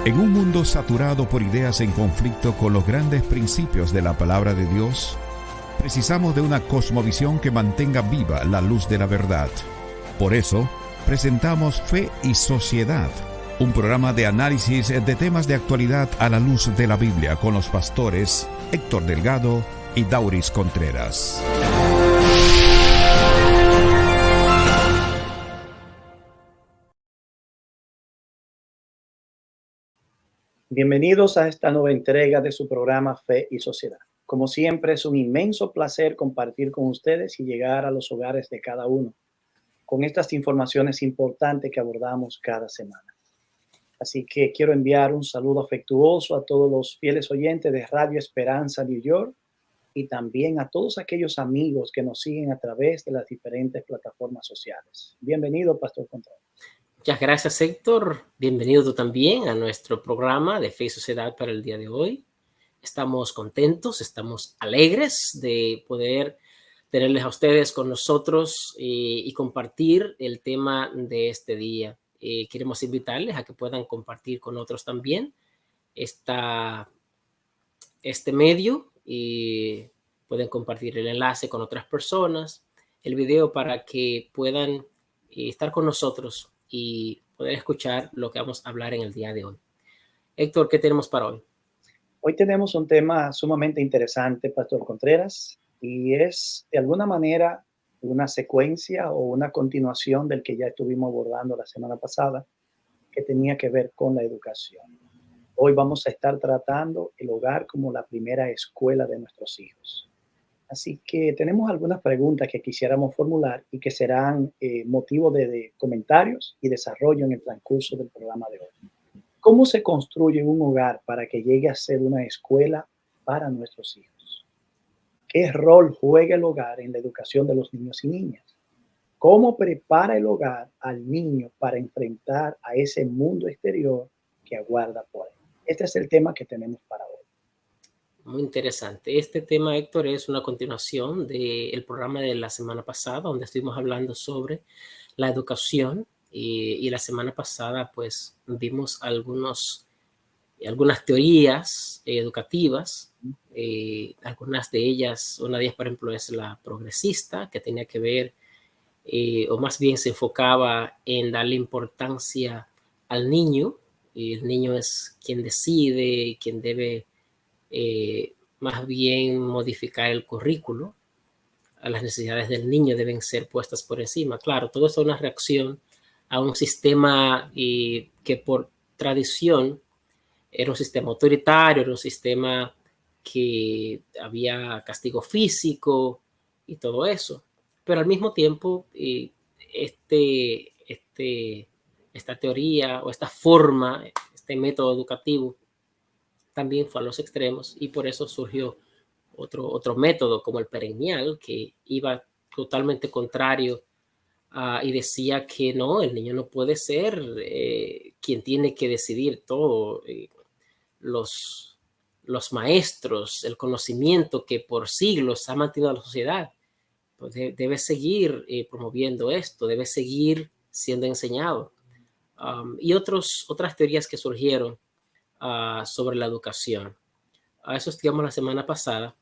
En un mundo saturado por ideas en conflicto con los grandes principios de la palabra de Dios, precisamos de una cosmovisión que mantenga viva la luz de la verdad. Por eso, presentamos Fe y Sociedad, un programa de análisis de temas de actualidad a la luz de la Biblia con los pastores Héctor Delgado y Dauris Contreras. Bienvenidos a esta nueva entrega de su programa Fe y Sociedad. Como siempre, es un inmenso placer compartir con ustedes y llegar a los hogares de cada uno con estas informaciones importantes que abordamos cada semana. Así que quiero enviar un saludo afectuoso a todos los fieles oyentes de Radio Esperanza New York y también a todos aquellos amigos que nos siguen a través de las diferentes plataformas sociales. Bienvenido, Pastor Contreras. Muchas gracias, Héctor. Bienvenido tú también a nuestro programa de Fe y Sociedad para el día de hoy. Estamos contentos, estamos alegres de poder tenerles a ustedes con nosotros y compartir el tema de este día. Queremos invitarles a que puedan compartir con otros también este medio y pueden compartir el enlace con otras personas, el video para que puedan estar con nosotros y poder escuchar lo que vamos a hablar en el día de hoy. Héctor, ¿qué tenemos para hoy? Hoy tenemos un tema sumamente interesante, Pastor Contreras, y es de alguna manera una secuencia o una continuación del que ya estuvimos abordando la semana pasada, que tenía que ver con la educación. Hoy vamos a estar tratando el hogar como la primera escuela de nuestros hijos. Así que tenemos algunas preguntas que quisiéramos formular y que serán motivo de comentarios y desarrollo en el transcurso del programa de hoy. ¿Cómo se construye un hogar para que llegue a ser una escuela para nuestros hijos? ¿Qué rol juega el hogar en la educación de los niños y niñas? ¿Cómo prepara el hogar al niño para enfrentar a ese mundo exterior que aguarda por él? Este es el tema que tenemos para hoy. Muy interesante. Este tema, Héctor, es una continuación del programa de la semana pasada, donde estuvimos hablando sobre la educación y la semana pasada pues vimos algunas teorías educativas, algunas de ellas, una de ellas por ejemplo es la progresista, que tenía que ver o más bien se enfocaba en darle importancia al niño, y el niño es quien decide, quien debe más bien modificar el currículo. A las necesidades del niño deben ser puestas por encima. Claro, todo esto es una reacción a un sistema que por tradición era un sistema autoritario, era un sistema que había castigo físico y todo eso. Pero al mismo tiempo, esta teoría o esta forma, este método educativo también fue a los extremos y por eso surgió otro método como el perennial, que iba totalmente contrario y decía que no, el niño no puede ser quien tiene que decidir todo. Los maestros, el conocimiento que por siglos ha mantenido a la sociedad, pues debe seguir promoviendo esto, debe seguir siendo enseñado. Y otras teorías que surgieron sobre la educación. A eso estudiamos la semana pasada.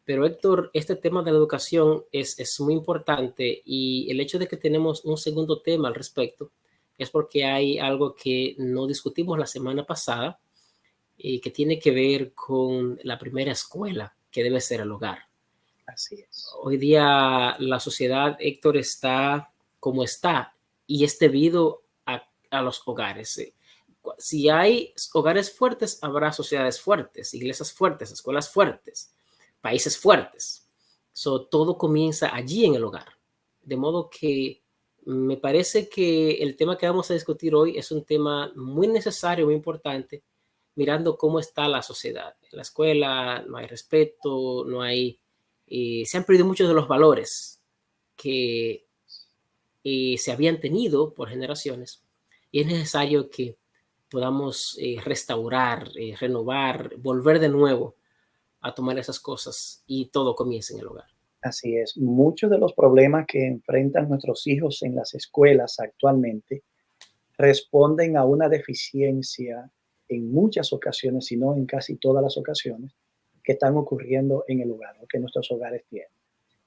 Pero Héctor, este tema de la educación es muy importante y el hecho de que tenemos un segundo tema al respecto es porque hay algo que no discutimos la semana pasada y que tiene que ver con la primera escuela que debe ser el hogar. Así es. Hoy día la sociedad, Héctor, está como está y es debido a los hogares. Si hay hogares fuertes, habrá sociedades fuertes, iglesias fuertes, escuelas fuertes, países fuertes. Todo comienza allí en el hogar. De modo que me parece que el tema que vamos a discutir hoy es un tema muy necesario, muy importante, mirando cómo está la sociedad. En la escuela no hay respeto, se han perdido muchos de los valores que se habían tenido por generaciones y es necesario que podamos restaurar, renovar, volver de nuevo a tomar esas cosas y todo comienza en el hogar. Así es. Muchos de los problemas que enfrentan nuestros hijos en las escuelas actualmente responden a una deficiencia en muchas ocasiones, si no en casi todas las ocasiones, que están ocurriendo en el hogar o que nuestros hogares tienen.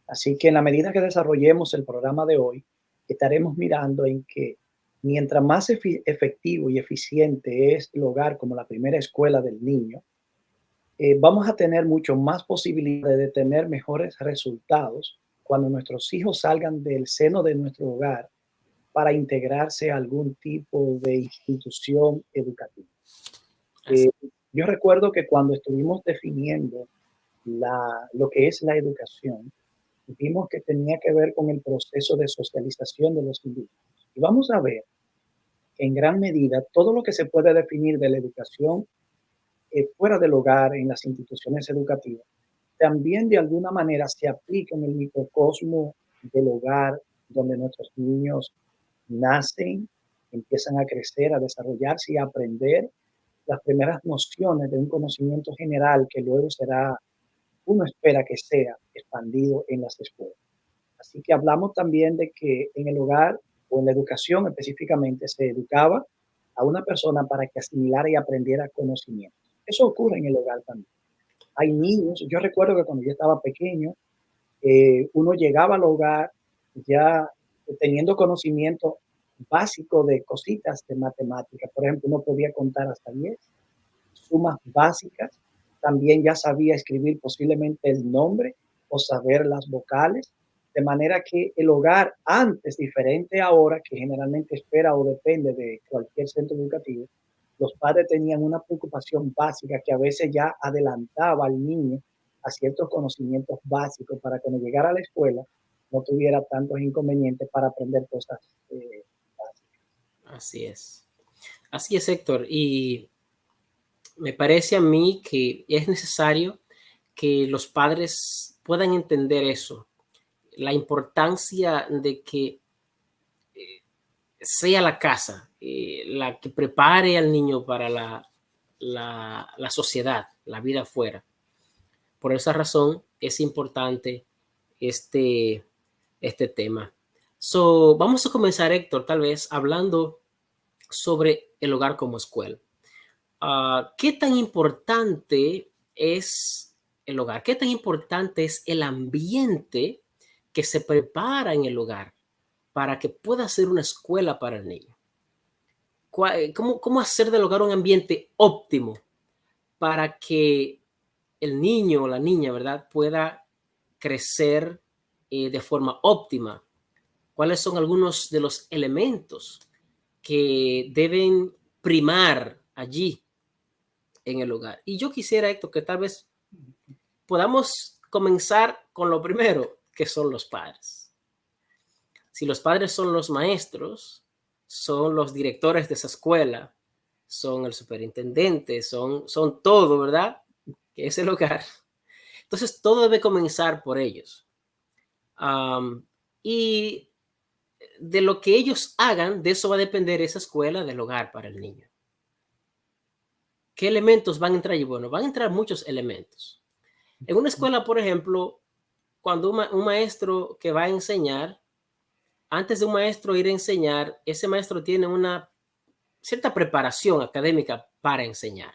Así que en la medida que desarrollemos el programa de hoy, estaremos mirando en que mientras más efectivo y eficiente es el hogar como la primera escuela del niño, vamos a tener mucho más posibilidades de tener mejores resultados cuando nuestros hijos salgan del seno de nuestro hogar para integrarse a algún tipo de institución educativa. Así, Yo recuerdo que cuando estuvimos definiendo lo que es la educación, vimos que tenía que ver con el proceso de socialización de los individuos. Y vamos a ver que en gran medida todo lo que se puede definir de la educación fuera del hogar, en las instituciones educativas, también de alguna manera se aplica en el microcosmo del hogar donde nuestros niños nacen, empiezan a crecer, a desarrollarse y a aprender las primeras nociones de un conocimiento general que luego será, uno espera que sea expandido en las escuelas. Así que hablamos también de que en el hogar o en la educación específicamente se educaba a una persona para que asimilara y aprendiera conocimientos. Eso ocurre en el hogar también. Hay niños, yo recuerdo que cuando yo estaba pequeño, uno llegaba al hogar ya teniendo conocimiento básico de cositas de matemáticas. Por ejemplo, uno podía contar hasta 10, sumas básicas. También ya sabía escribir posiblemente el nombre o saber las vocales. De manera que el hogar antes, diferente ahora, que generalmente espera o depende de cualquier centro educativo, los padres tenían una preocupación básica que a veces ya adelantaba al niño a ciertos conocimientos básicos para que cuando llegara a la escuela no tuviera tantos inconvenientes para aprender cosas básicas. así es. Así es, Héctor. Y me parece a mí que es necesario que los padres puedan entender eso, la importancia de que sea la casa la que prepare al niño para la sociedad, la vida afuera. Por esa razón es importante este, este tema. Vamos a comenzar, Héctor, tal vez hablando sobre el hogar como escuela. ¿Qué tan importante es el hogar? ¿Qué tan importante es el ambiente que se prepara en el hogar para que pueda ser una escuela para el niño? ¿Cómo hacer del hogar un ambiente óptimo para que el niño o la niña, ¿verdad?, pueda crecer de forma óptima? ¿Cuáles son algunos de los elementos que deben primar allí en el hogar? Y yo quisiera, Héctor, que tal vez podamos comenzar con lo primero, que son los padres. Si los padres son los maestros, son los directores de esa escuela, son el superintendente, son todo, ¿verdad?, que es el hogar. Entonces, todo debe comenzar por ellos. Y de lo que ellos hagan, de eso va a depender esa escuela del hogar para el niño. ¿Qué elementos van a entrar allí? Bueno, van a entrar muchos elementos. En una escuela, por ejemplo, cuando un maestro que va a enseñar, antes de un maestro ir a enseñar, ese maestro tiene una cierta preparación académica para enseñar.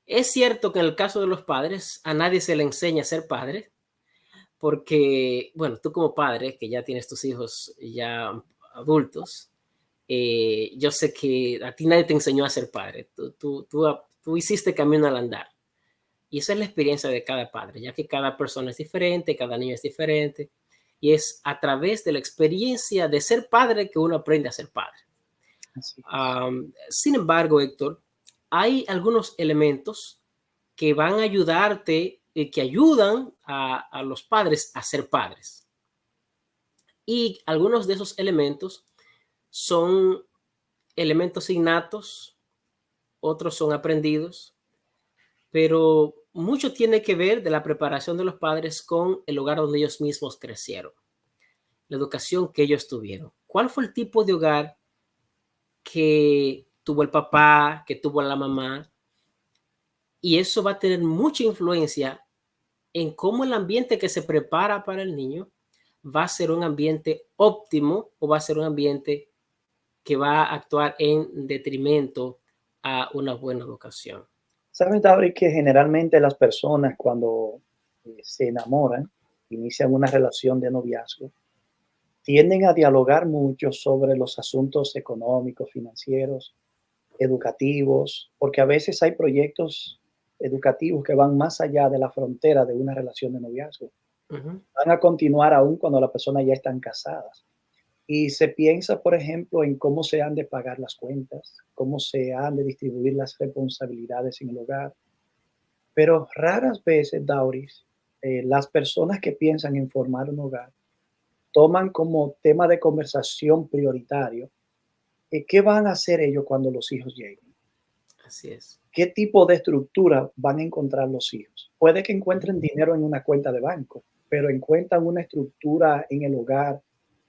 Es cierto que en el caso de los padres, a nadie se le enseña a ser padre, porque, bueno, tú como padre, que ya tienes tus hijos ya adultos, yo sé que a ti nadie te enseñó a ser padre. Tú hiciste camino al andar. Y esa es la experiencia de cada padre, ya que cada persona es diferente, cada niño es diferente. Y es a través de la experiencia de ser padre que uno aprende a ser padre. Sin embargo, Héctor, hay algunos elementos que van a ayudarte, que ayudan a los padres a ser padres. Y algunos de esos elementos son elementos innatos, otros son aprendidos, pero mucho tiene que ver de la preparación de los padres con el hogar donde ellos mismos crecieron, la educación que ellos tuvieron. ¿Cuál fue el tipo de hogar que tuvo el papá, que tuvo la mamá? Y eso va a tener mucha influencia en cómo el ambiente que se prepara para el niño va a ser un ambiente óptimo o va a ser un ambiente que va a actuar en detrimento a una buena educación. ¿Sabes, David, que generalmente las personas cuando se enamoran, inician una relación de noviazgo, tienden a dialogar mucho sobre los asuntos económicos, financieros, educativos, porque a veces hay proyectos educativos que van más allá de la frontera de una relación de noviazgo. Ujú. Van a continuar aún cuando la persona ya están casadas. Y se piensa, por ejemplo, en cómo se han de pagar las cuentas, cómo se han de distribuir las responsabilidades en el hogar. Pero raras veces, Dauris, las personas que piensan en formar un hogar toman como tema de conversación prioritario qué van a hacer ellos cuando los hijos lleguen, Así es. qué tipo de estructura van a encontrar los hijos. Puede que Ujú. encuentren dinero en una cuenta de banco, pero encuentran una estructura en el hogar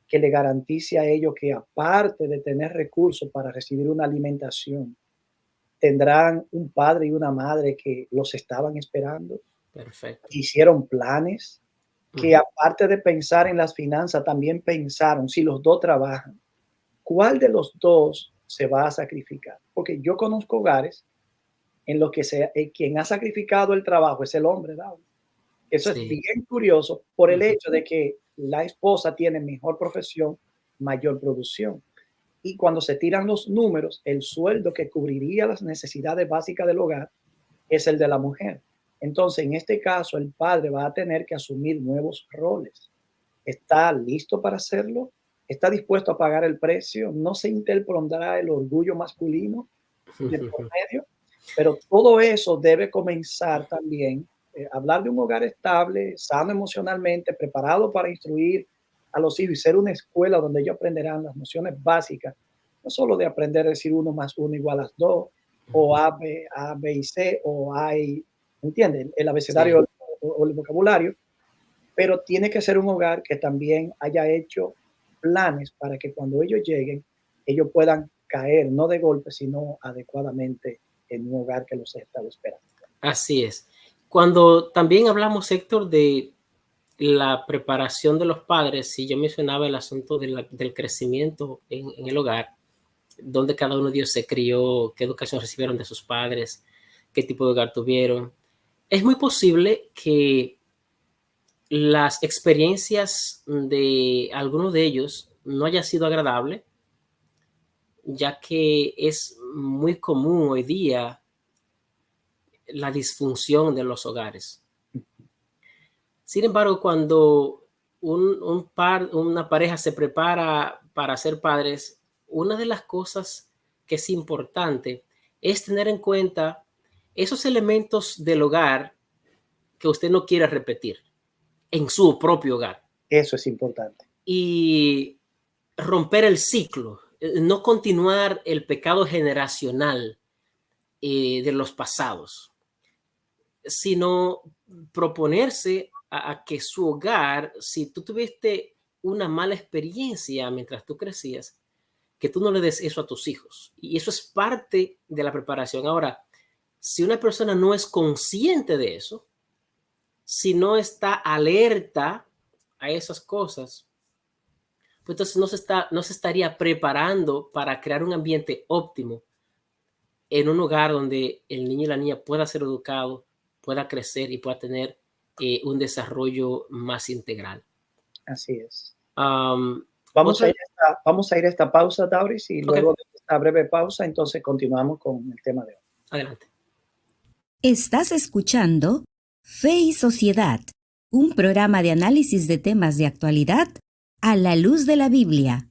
que le garantice a ellos que aparte de tener recursos para recibir una alimentación, tendrán un padre y una madre que los estaban esperando, Perfecto. que hicieron planes, que Ujú. aparte de pensar en las finanzas, también pensaron si los dos trabajan, ¿cuál de los dos se va a sacrificar? Porque yo conozco hogares en los que quien ha sacrificado el trabajo es el hombre, ¿verdad? Eso es Sí. bien curioso por el Ujú. hecho de que la esposa tiene mejor profesión, mayor producción. Y cuando se tiran los números, el sueldo que cubriría las necesidades básicas del hogar es el de la mujer. Entonces, en este caso, el padre va a tener que asumir nuevos roles. ¿Está listo para hacerlo? ¿Está dispuesto a pagar el precio? ¿No se interpondrá el orgullo masculino de por medio? Pero todo eso debe comenzar también, hablar de un hogar estable, sano emocionalmente, preparado para instruir a los hijos y ser una escuela donde ellos aprenderán las nociones básicas, no solo de aprender a decir uno más uno igual a dos, o A, B y C, o A y, ¿entienden? El Sí. abecedario o el vocabulario, pero tiene que ser un hogar que también haya hecho planes para que cuando ellos lleguen, ellos puedan caer, no de golpe, sino adecuadamente en un hogar que los ha estado esperando. Así es. Cuando también hablamos, Héctor, de la preparación de los padres, si yo mencionaba el asunto del crecimiento en el hogar, donde cada uno de ellos se crió, qué educación recibieron de sus padres, qué tipo de hogar tuvieron. Es muy posible que las experiencias de algunos de ellos no haya sido agradable, ya que es muy común hoy día la disfunción de los hogares. Sin embargo, cuando una pareja se prepara para ser padres, una de las cosas que es importante es tener en cuenta esos elementos del hogar que usted no quiere repetir en su propio hogar Eso es importante. y romper el ciclo, no continuar el pecado generacional de los pasados, sino proponerse a que su hogar, si tú tuviste una mala experiencia mientras tú crecías, que tú no le des eso a tus hijos. Y eso es parte de la preparación. Ahora, si una persona no es consciente de eso, si no está alerta a esas cosas, pues entonces no se estaría preparando para crear un ambiente óptimo en un hogar donde el niño y la niña pueda ser educado, pueda crecer y pueda tener un desarrollo más integral. Así es. Um, Vamos a otra, ir a esta pausa, Dauris, y ok, luego de esta breve pausa, entonces continuamos con el tema de hoy. adelante. Estás escuchando Fe y Sociedad, un programa de análisis de temas de actualidad a la luz de la Biblia.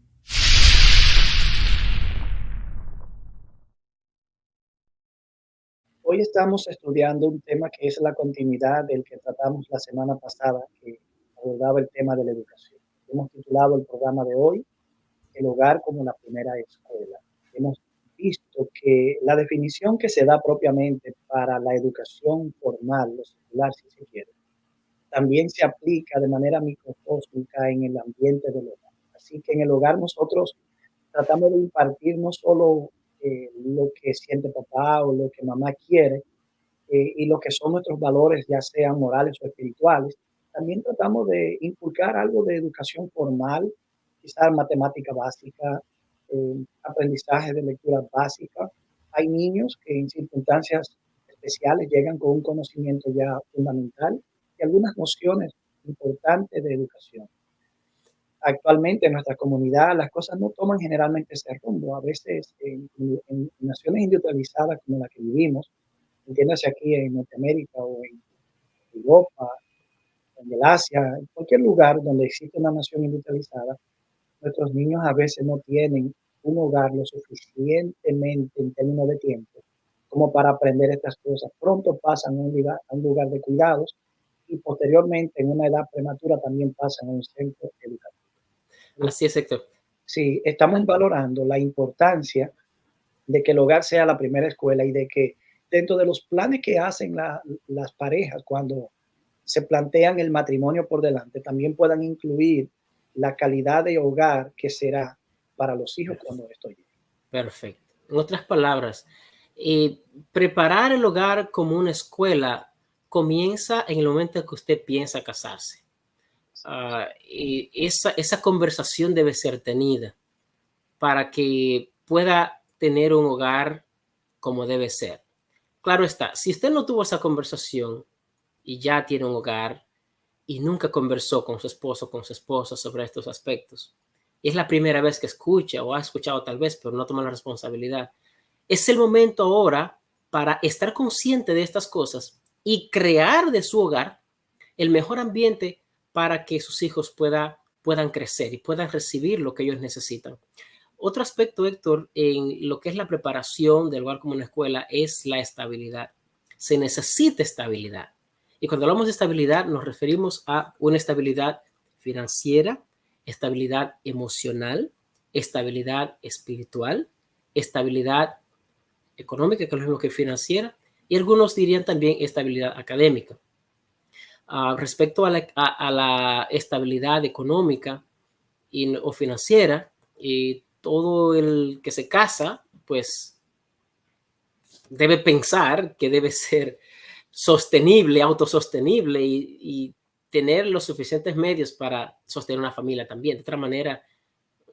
Hoy estamos estudiando un tema que es la continuidad del que tratamos la semana pasada, que abordaba el tema de la educación. Hemos titulado el programa de hoy el hogar como la primera escuela. Hemos visto que la definición que se da propiamente para la educación formal, lo secular, si se quiere, también se aplica de manera microcósmica en el ambiente del hogar. Así que en el hogar nosotros tratamos de impartir no solo lo que siente papá o lo que mamá quiere, y lo que son nuestros valores, ya sean morales o espirituales. También tratamos de inculcar algo de educación formal, quizás matemática básica, aprendizaje de lectura básica, Hay niños que en circunstancias especiales llegan con un conocimiento ya fundamental y algunas nociones importantes de educación. Actualmente en nuestra comunidad las cosas no toman generalmente ese rumbo. A veces en naciones industrializadas como la que vivimos, entiéndase aquí en Norteamérica o en Europa, en el Asia, en cualquier lugar donde existe una nación industrializada, nuestros niños a veces no tienen un hogar lo suficientemente en términos de tiempo como para aprender estas cosas. Pronto pasan a un lugar de cuidados y posteriormente en una edad prematura también pasan a un centro educativo. Así es, Héctor. Sí, estamos valorando la importancia de que el hogar sea la primera escuela y de que dentro de los planes que hacen las parejas cuando se plantean el matrimonio por delante, también puedan incluir la calidad de hogar que será para los hijos cuando esto llegue. Perfecto. En otras palabras, preparar el hogar como una escuela comienza en el momento en que usted piensa casarse. Y esa conversación debe ser tenida para que pueda tener un hogar como debe ser. Claro está, si usted no tuvo esa conversación y ya tiene un hogar y nunca conversó con su esposo o con su esposa sobre estos aspectos, y es la primera vez que escucha o ha escuchado tal vez, pero no toma la responsabilidad, es el momento ahora para estar consciente de estas cosas y crear de su hogar el mejor ambiente para que sus hijos puedan crecer y puedan recibir lo que ellos necesitan. Otro aspecto, Héctor, en lo que es la preparación del hogar como una escuela es la estabilidad. Se necesita estabilidad. Y cuando hablamos de estabilidad nos referimos a una estabilidad financiera, estabilidad emocional, estabilidad espiritual, estabilidad económica, que es lo mismo que financiera, y algunos dirían también estabilidad académica. Respecto a la estabilidad económica o financiera, todo el que se casa, pues debe pensar que debe ser sostenible, autosostenible y tener los suficientes medios para sostener una familia también. De otra manera,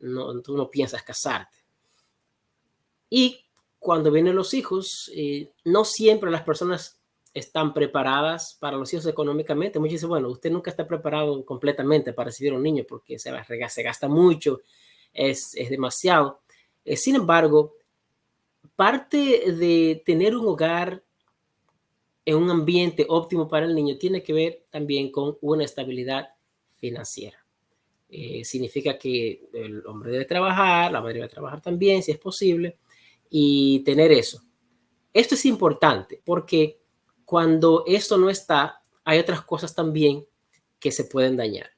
tú no piensas casarte. Y cuando vienen los hijos, no siempre las personas están preparadas para los hijos económicamente. Muchos dicen, bueno, usted nunca está preparado completamente para recibir a un niño porque se gasta mucho, es demasiado. Sin embargo, parte de tener un hogar en un ambiente óptimo para el niño tiene que ver también con una estabilidad financiera. Significa que el hombre debe trabajar, la madre debe trabajar también, si es posible, y tener eso. Esto es importante porque cuando esto no está, hay otras cosas también que se pueden dañar.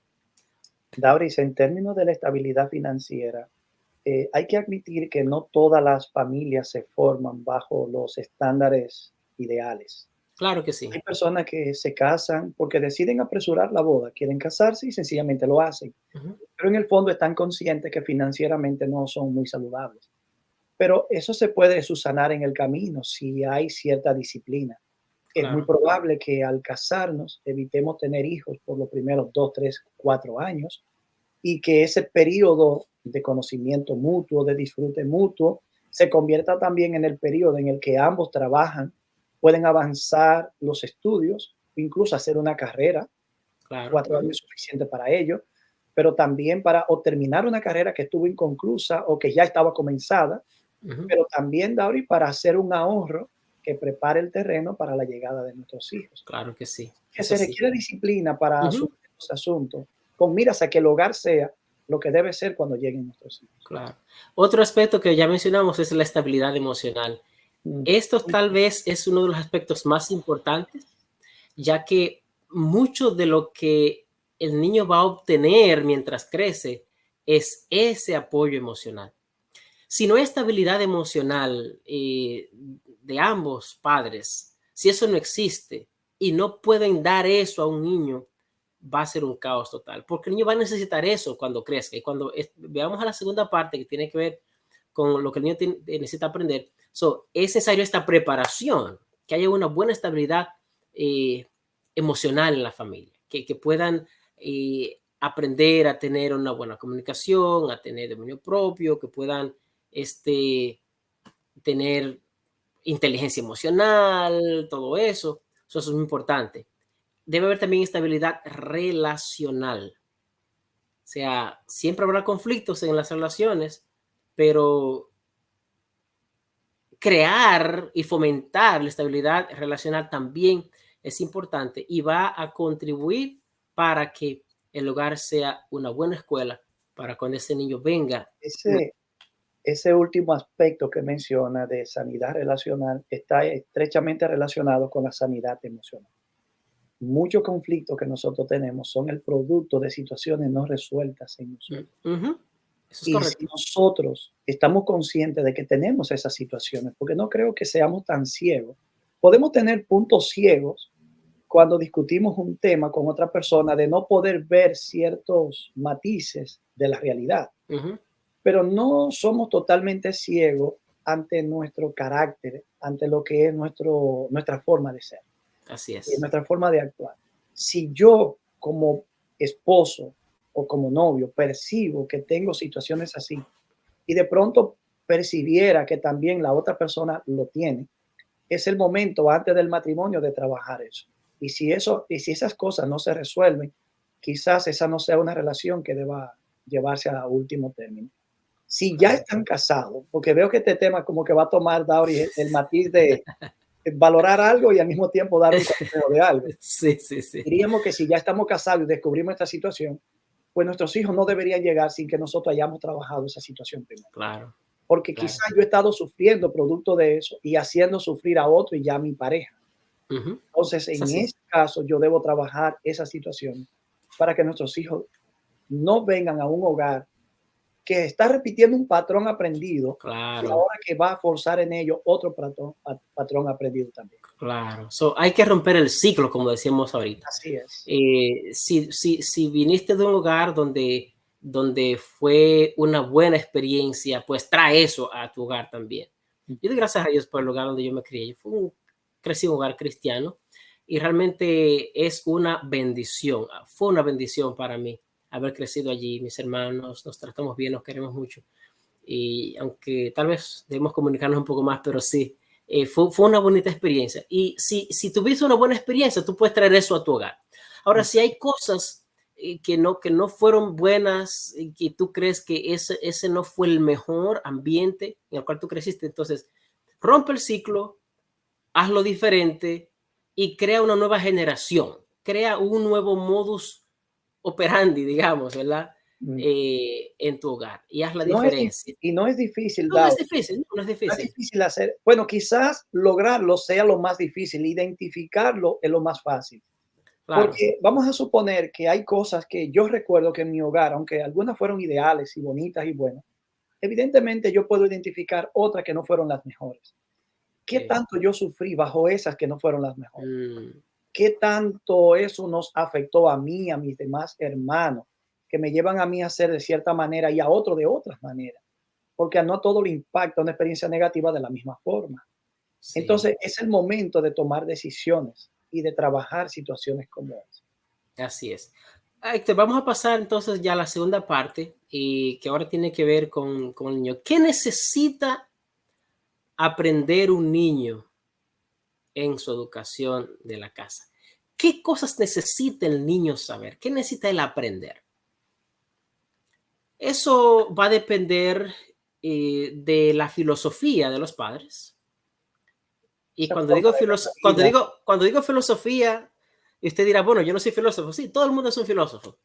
Dauris, en términos de la estabilidad financiera, hay que admitir que no todas las familias se forman bajo los estándares ideales. Claro que sí. Hay personas que se casan porque deciden apresurar la boda, quieren casarse y sencillamente lo hacen, Uh-huh. pero en el fondo están conscientes que financieramente no son muy saludables. Pero eso se puede subsanar en el camino si hay cierta disciplina. Es muy Claro. probable que al casarnos evitemos tener hijos por los primeros 2, 3, 4 años y que ese periodo de conocimiento mutuo, de disfrute mutuo, se convierta también en el periodo en el que ambos trabajan, pueden avanzar los estudios, incluso hacer una carrera. Claro. 4 años es suficiente para ello, pero también para o terminar una carrera que estuvo inconclusa o que ya estaba comenzada, Uh-huh. pero también, Dauri, para hacer un ahorro que prepare el terreno para la llegada de nuestros hijos. Claro que sí. Que Eso se sí. requiere disciplina para Uh-huh. asumir los asuntos, con miras a que el hogar sea lo que debe ser cuando lleguen nuestros hijos. Claro. Otro aspecto que ya mencionamos es la estabilidad emocional. Esto tal vez es uno de los aspectos más importantes, ya que mucho de lo que el niño va a obtener mientras crece es ese apoyo emocional. Si no hay estabilidad emocional de ambos padres, si eso no existe y no pueden dar eso a un niño, va a ser un caos total, porque el niño va a necesitar eso cuando crezca. Y cuando veamos a la segunda parte que tiene que ver con lo que el niño necesita aprender, es necesario esta preparación, que haya una buena estabilidad emocional en la familia, que puedan aprender a tener una buena comunicación, a tener dominio propio, que puedan tener inteligencia emocional, todo eso. Eso es muy importante. Debe haber también estabilidad relacional. O sea, siempre habrá conflictos en las relaciones, pero crear y fomentar la estabilidad relacional también es importante y va a contribuir para que el hogar sea una buena escuela para cuando ese niño venga. Ese último aspecto que menciona de sanidad relacional está estrechamente relacionado con la sanidad emocional. Muchos conflictos que nosotros tenemos son el producto de situaciones no resueltas en nosotros. Ujú. Eso es Y si correcto. nosotros estamos conscientes de que tenemos esas situaciones, porque no creo que seamos tan ciegos, podemos tener puntos ciegos cuando discutimos un tema con otra persona de no poder ver ciertos matices de la realidad, Ujú. pero no somos totalmente ciegos ante nuestro carácter, ante lo que es nuestra forma de ser, Así es. nuestra forma de actuar. Si yo como esposo o como novio percibo que tengo situaciones así y de pronto percibiera que también la otra persona lo tiene, es el momento antes del matrimonio de trabajar eso. Y si esas cosas no se resuelven, quizás esa no sea una relación que deba llevarse a último término. Si ya Correcto. están casados, porque veo que este tema como que va a tomar, Dauri, el matiz de valorar algo y al mismo tiempo dar un consejo de algo. Sí, sí, sí. Diríamos que si ya estamos casados y descubrimos esta situación, pues nuestros hijos no deberían llegar sin que nosotros hayamos trabajado esa situación primero. Claro, Porque claro. quizás yo he estado sufriendo producto de eso y haciendo sufrir a otro y ya a mi pareja. Ujú. Entonces, Es en así. ese caso, yo debo trabajar esa situación para que nuestros hijos no vengan a un hogar que está repitiendo un patrón aprendido y Claro, ahora que va a forzar en ellos otro patrón aprendido también. claro. So, hay que romper el ciclo, como decíamos ahorita. Así es. Si viniste de un hogar donde fue una buena experiencia, pues trae eso a tu hogar también. Yo doy gracias a Dios por el lugar donde yo me crié. Crecí en un hogar cristiano y realmente es una bendición. Fue una bendición para mí haber crecido allí. Mis hermanos nos tratamos bien, nos queremos mucho. Y aunque tal vez debemos comunicarnos un poco más, pero sí, fue una bonita experiencia. Y si tuviste una buena experiencia, tú puedes traer eso a tu hogar. Ahora, si hay cosas que no fueron buenas y que tú crees que ese no fue el mejor ambiente en el cual tú creciste, entonces rompe el ciclo, hazlo diferente y crea una nueva generación, crea un nuevo modus operandi, digamos, ¿verdad? Mm. En tu hogar y haz la No es, diferencia. y no es difícil, No, no es Dao. difícil, no es No es difícil. difícil hacer. Bueno, quizás lograrlo sea lo más difícil, identificarlo es lo más fácil. Claro. Porque vamos a suponer que hay cosas que yo recuerdo que en mi hogar, aunque algunas fueron ideales y bonitas y buenas, evidentemente yo puedo identificar otras que no fueron las mejores. ¿Qué Sí. tanto yo sufrí bajo esas que no fueron las mejores? Mm, ¿Qué tanto eso nos afectó a mí, a mis demás hermanos, que me llevan a mí a ser de cierta manera y a otro de otras maneras? Porque a no todo le impacta una experiencia negativa de la misma forma. sí, Entonces, es el momento de tomar decisiones y de trabajar situaciones como esa. así es. Vamos a pasar entonces ya a la segunda parte y que ahora tiene que ver con el niño. ¿Qué necesita aprender un niño en su educación de la casa? ¿Qué cosas necesita el niño saber? ¿Qué necesita él aprender? Eso va a depender de la filosofía de los padres. Y Esa cuando forma digo, de ver la cuando vida. digo, cuando digo filosofía, y usted dirá, bueno, yo no soy filósofo. Sí, todo el mundo es un filósofo.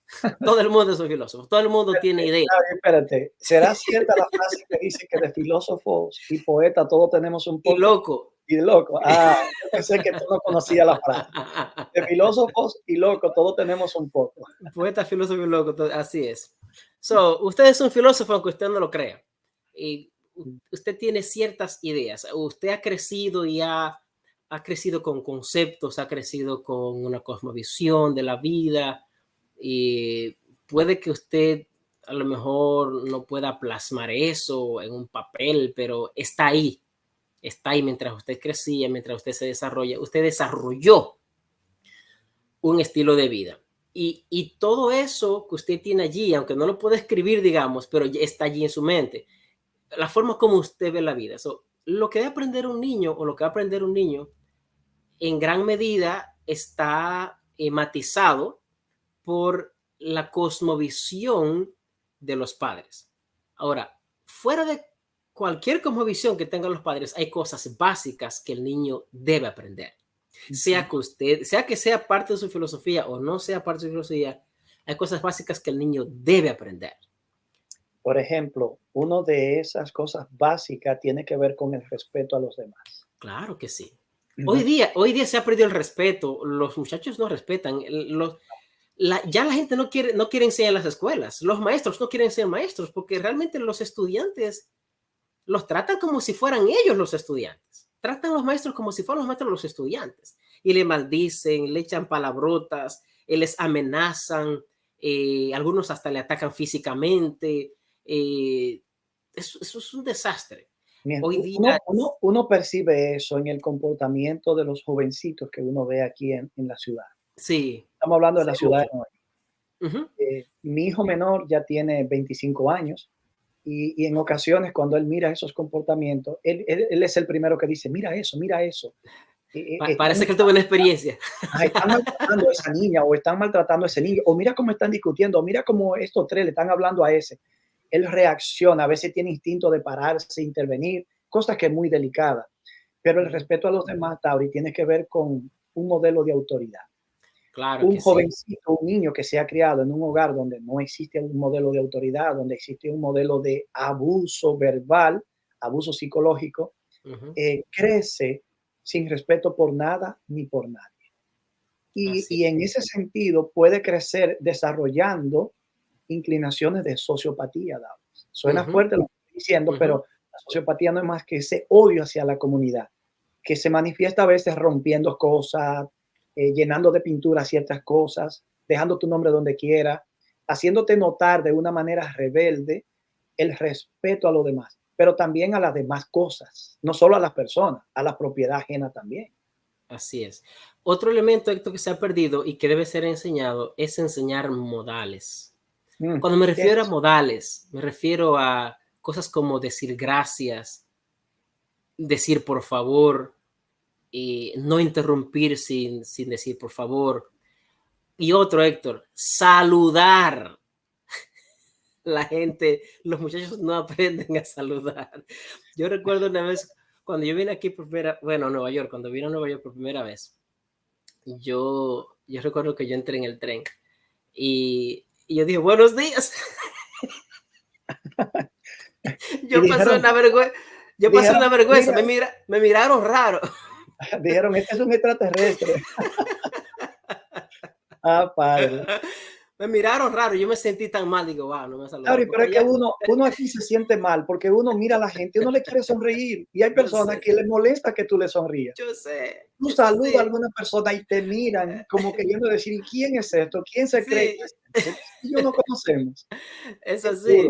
Todo el mundo es un filósofo. Todo el mundo tiene ideas. Espérate, ¿será cierta la frase que dice que de filósofos y poetas todos tenemos un Y poco? loco. Y de loco. Yo pensé que tú no conocías la frase. De filósofos y locos todos tenemos un poco. Poeta, filósofo y loco. Así es. So, usted es un filósofo aunque usted no lo crea. Y usted tiene ciertas ideas. Usted ha crecido y ha crecido con conceptos, ha crecido con una cosmovisión de la vida. Y puede que usted a lo mejor no pueda plasmar eso en un papel, pero está ahí mientras usted crecía, mientras usted se desarrolla, usted desarrolló un estilo de vida. Y todo eso que usted tiene allí, aunque no lo puede escribir, digamos, pero ya está allí en su mente, la forma como usted ve la vida. So, lo que debe aprender un niño o lo que va a aprender un niño en gran medida está matizado por la cosmovisión de los padres. Ahora, fuera de cualquier cosmovisión que tengan los padres, hay cosas básicas que el niño debe aprender. Sea que sea parte de su filosofía o no sea parte de su filosofía, hay cosas básicas que el niño debe aprender. Por ejemplo, una de esas cosas básicas tiene que ver con el respeto a los demás. Claro que sí. Hoy día se ha perdido el respeto. Los muchachos no respetan. Ya la gente no quiere enseñar en las escuelas. Los maestros no quieren ser maestros porque realmente los estudiantes los tratan como si fueran ellos los estudiantes. Tratan a los maestros como si fueran los maestros los estudiantes. Y le maldicen, le echan palabrotas, les amenazan, algunos hasta le atacan físicamente. Eso es un desastre. Hoy día uno percibe eso en el comportamiento de los jovencitos que uno ve aquí en la ciudad. Sí. Estamos hablando de la ciudad de Nueva York. Mi hijo menor ya tiene 25 años y en ocasiones cuando él mira esos comportamientos, él es el primero que dice, mira eso, mira eso. Parece que él tuvo una experiencia. Están maltratando a esa niña o están maltratando a ese niño o mira cómo están discutiendo, o mira cómo estos tres le están hablando a ese. Él reacciona, a veces tiene instinto de pararse, intervenir, cosas que es muy delicada. Pero el respeto a los demás, Tauri, tiene que ver con un modelo de autoridad. Claro un jovencito, un niño que se ha criado en un hogar donde no existe un modelo de autoridad, donde existe un modelo de abuso verbal, abuso psicológico, crece sin respeto por nada ni por nadie. Y en ese sentido puede crecer desarrollando inclinaciones de sociopatía. Suena fuerte lo que estoy diciendo, pero la sociopatía no es más que ese odio hacia la comunidad, que se manifiesta a veces rompiendo cosas, llenando de pintura ciertas cosas, dejando tu nombre donde quiera, haciéndote notar de una manera rebelde el respeto a los demás, pero también a las demás cosas, no solo a las personas, a la propiedad ajena también. Así es. Otro elemento, Héctor, que se ha perdido y que debe ser enseñado es enseñar modales. Cuando me refiero a modales, me refiero a cosas como decir gracias, decir por favor, no interrumpir sin decir por favor. Y otro, Héctor, saludar. La gente, los muchachos no aprenden a saludar. Yo recuerdo una vez cuando yo vine aquí a Nueva York, cuando vine a Nueva York por primera vez, yo recuerdo que yo entré en el tren y yo dije, buenos días. Yo pasé una vergüenza, me miraron raro. Dijeron, este es un extraterrestre. Padre. Me miraron raro, yo me sentí tan mal, digo, wow, no me saludaron. Pero es que uno aquí se siente mal, porque uno mira a la gente, uno le quiere sonreír, y hay personas que les molesta que tú le sonrías. Yo sé. Tú saludas a alguna persona y te miran como queriendo decir, ¿quién es esto? ¿Quién se cree? Yo no conocemos. Es así.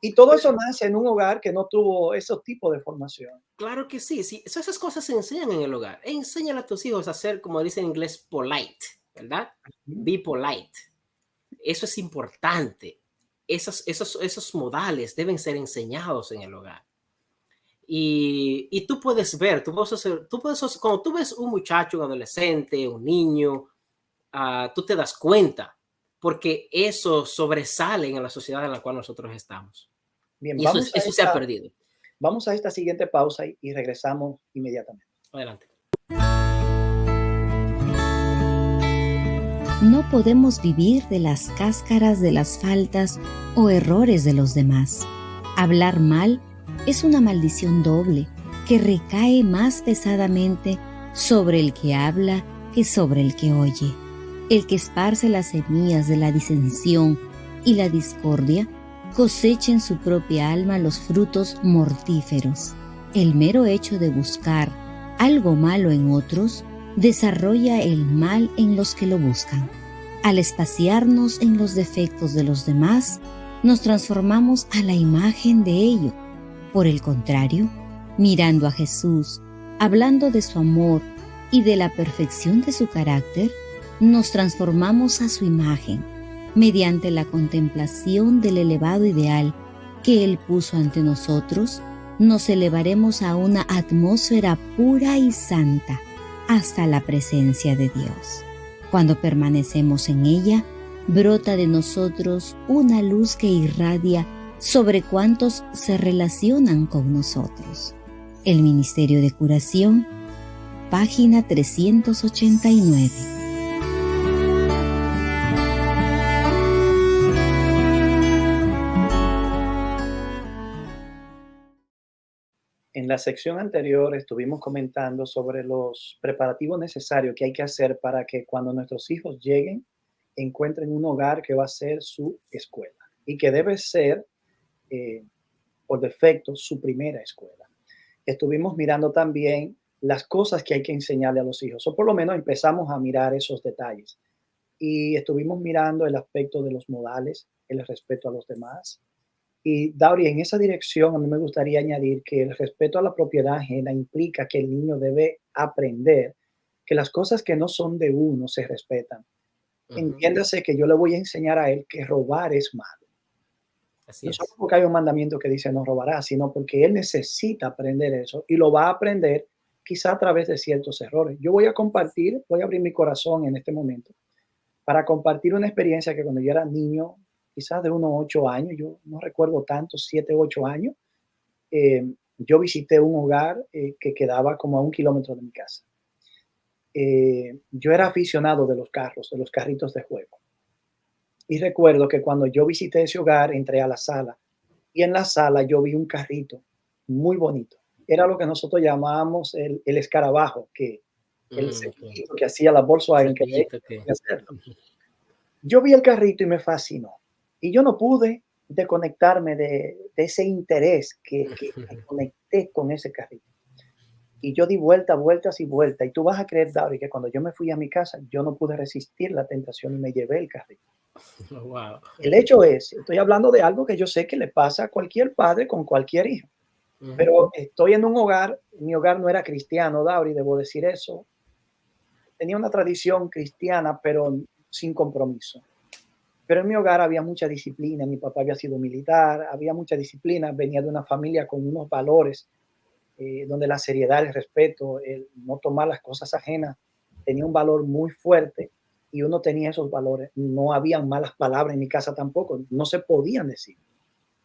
Y todo eso nace en un hogar que no tuvo esos tipos de formación. Claro que sí. Esas cosas se enseñan en el hogar. Enséñale a tus hijos a ser, como dicen en inglés, polite, ¿verdad? Be polite. Eso es importante. Esos modales deben ser enseñados en el hogar. Y tú puedes ver, cuando tú ves un muchacho, un adolescente, un niño, tú te das cuenta, porque eso sobresale en la sociedad en la cual nosotros estamos. Bien, y eso se ha perdido. Vamos a esta siguiente pausa y regresamos inmediatamente. Adelante. No podemos vivir de las cáscaras de las faltas o errores de los demás. Hablar mal es una maldición doble que recae más pesadamente sobre el que habla que sobre el que oye. El que esparce las semillas de la disensión y la discordia cosecha en su propia alma los frutos mortíferos. El mero hecho de buscar algo malo en otros desarrolla el mal en los que lo buscan. Al espaciarnos en los defectos de los demás, nos transformamos a la imagen de ellos. Por el contrario, mirando a Jesús, hablando de su amor y de la perfección de su carácter, nos transformamos a su imagen, mediante la contemplación del elevado ideal que Él puso ante nosotros nos elevaremos a una atmósfera pura y santa hasta la presencia de Dios. Cuando permanecemos en ella, brota de nosotros una luz que irradia sobre cuantos se relacionan con nosotros. El Ministerio de Curación, página 389. En la sección anterior estuvimos comentando sobre los preparativos necesarios que hay que hacer para que cuando nuestros hijos lleguen, encuentren un hogar que va a ser su escuela y que debe ser, por defecto, su primera escuela. Estuvimos mirando también las cosas que hay que enseñarle a los hijos, o por lo menos empezamos a mirar esos detalles. Y estuvimos mirando el aspecto de los modales, el respeto a los demás. Y Dauri, en esa dirección a mí me gustaría añadir que el respeto a la propiedad ajena implica que el niño debe aprender que las cosas que no son de uno se respetan. Entiéndase que yo le voy a enseñar a él que robar es malo. No solo porque hay un mandamiento que dice no robarás, sino porque él necesita aprender eso y lo va a aprender quizá a través de ciertos errores. Yo voy a abrir mi corazón en este momento para compartir una experiencia que cuando yo era niño, quizás de unos 8 años, yo no recuerdo tanto, 7, 8 años, yo visité un hogar que quedaba como a 1 kilómetro de mi casa. Yo era aficionado de los carros, de los carritos de juego. Y recuerdo que cuando yo visité ese hogar, entré a la sala y en la sala yo vi un carrito muy bonito. Era lo que nosotros llamábamos el escarabajo, que que hacía la Volkswagen. Yo vi el carrito y me fascinó. Y yo no pude desconectarme de ese interés que conecté con ese carrito. Y yo di vueltas y vueltas. Y tú vas a creer, David, que cuando yo me fui a mi casa, yo no pude resistir la tentación y me llevé el carrito. Wow. El hecho es, estoy hablando de algo que yo sé que le pasa a cualquier padre con cualquier hijo. Pero estoy en un hogar, mi hogar no era cristiano, David, debo decir eso. Tenía una tradición cristiana, pero sin compromiso. Pero en mi hogar había mucha disciplina, mi papá había sido militar, había mucha disciplina, venía de una familia con unos valores donde la seriedad, el respeto, el no tomar las cosas ajenas, tenía un valor muy fuerte y uno tenía esos valores. No había malas palabras en mi casa tampoco, no se podían decir.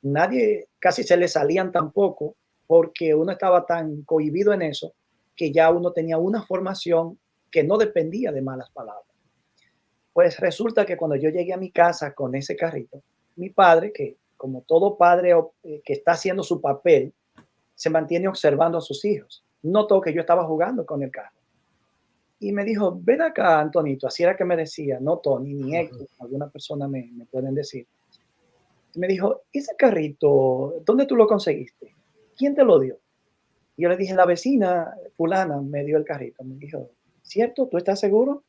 Nadie, casi se le salían tampoco porque uno estaba tan cohibido en eso que ya uno tenía una formación que no dependía de malas palabras. Pues resulta que cuando yo llegué a mi casa con ese carrito, mi padre, que como todo padre que está haciendo su papel, se mantiene observando a sus hijos. Notó que yo estaba jugando con el carro. Y me dijo, ven acá, Antonito. Así era que me decía, no Tony, ni Héctor, alguna persona me pueden decir. Y me dijo, ese carrito, ¿dónde tú lo conseguiste? ¿Quién te lo dio? Y yo le dije, la vecina fulana me dio el carrito. Me dijo, ¿cierto? ¿Tú estás seguro?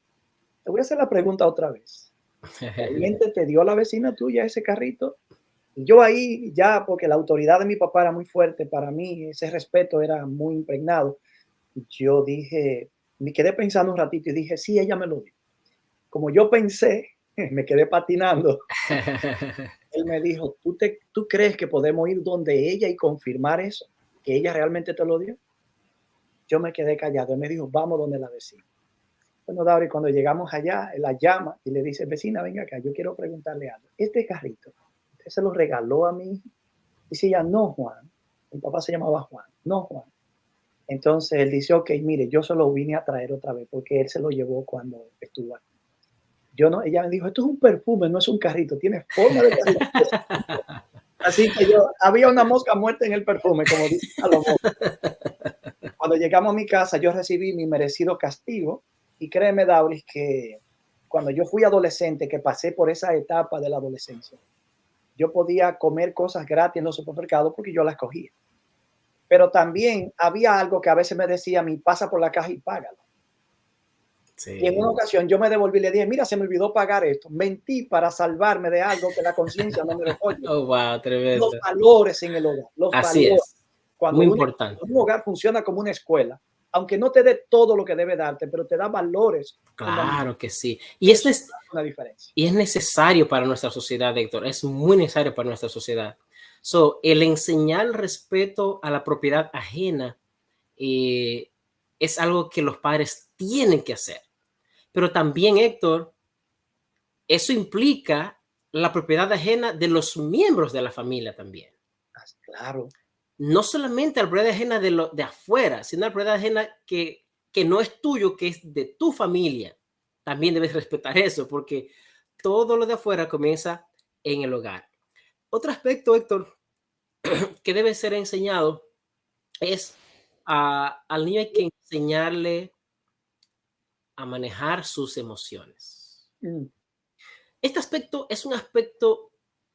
Te voy a hacer la pregunta otra vez. ¿Realmente te dio la vecina tuya ese carrito? Y yo ahí ya, porque la autoridad de mi papá era muy fuerte para mí, ese respeto era muy impregnado. Yo dije, me quedé pensando un ratito y dije, sí, ella me lo dio. Como yo pensé, me quedé patinando. Él me dijo, ¿tú crees que podemos ir donde ella y confirmar eso? ¿Que ella realmente te lo dio? Yo me quedé callado. Él me dijo, vamos donde la vecina. Bueno, David, cuando llegamos allá, él la llama y le dice, vecina, venga acá, yo quiero preguntarle algo. Este carrito, ¿usted se lo regaló a mi hija? Dice ella, no, Juan. Mi papá se llamaba Juan. No, Juan. Entonces él dice, ok, mire, yo se lo vine a traer otra vez porque él se lo llevó cuando estuvo aquí. Yo no, ella me dijo, esto es un perfume, no es un carrito, tiene forma de carrito. Así que había una mosca muerta en el perfume, como dice Salomón. Cuando llegamos a mi casa, yo recibí mi merecido castigo. Y créeme, Dauris, que cuando yo fui adolescente, que pasé por esa etapa de la adolescencia, yo podía comer cosas gratis en los supermercados porque yo las cogía. Pero también había algo que a veces me decía, pasa por la caja y págalo. Sí. Y en una ocasión yo me devolví y le dije, mira, se me olvidó pagar esto. Mentí para salvarme de algo que la conciencia no me recuerda. Oh, wow, tremendo. Los valores en el hogar. Así valores. Es. Cuando muy importante. Un hogar funciona como una escuela, aunque no te dé todo lo que debe darte, pero te da valores. Claro que sí. Y eso es una diferencia. Y es necesario para nuestra sociedad, Héctor. Es muy necesario para nuestra sociedad. So, el enseñar respeto a la propiedad ajena es algo que los padres tienen que hacer. Pero también, Héctor, eso implica la propiedad ajena de los miembros de la familia también. Claro. No solamente la propiedad ajena de afuera, sino la propiedad ajena que no es tuyo, que es de tu familia. También debes respetar eso, porque todo lo de afuera comienza en el hogar. Otro aspecto, Héctor, que debe ser enseñado es al niño hay que enseñarle a manejar sus emociones. Este aspecto es un aspecto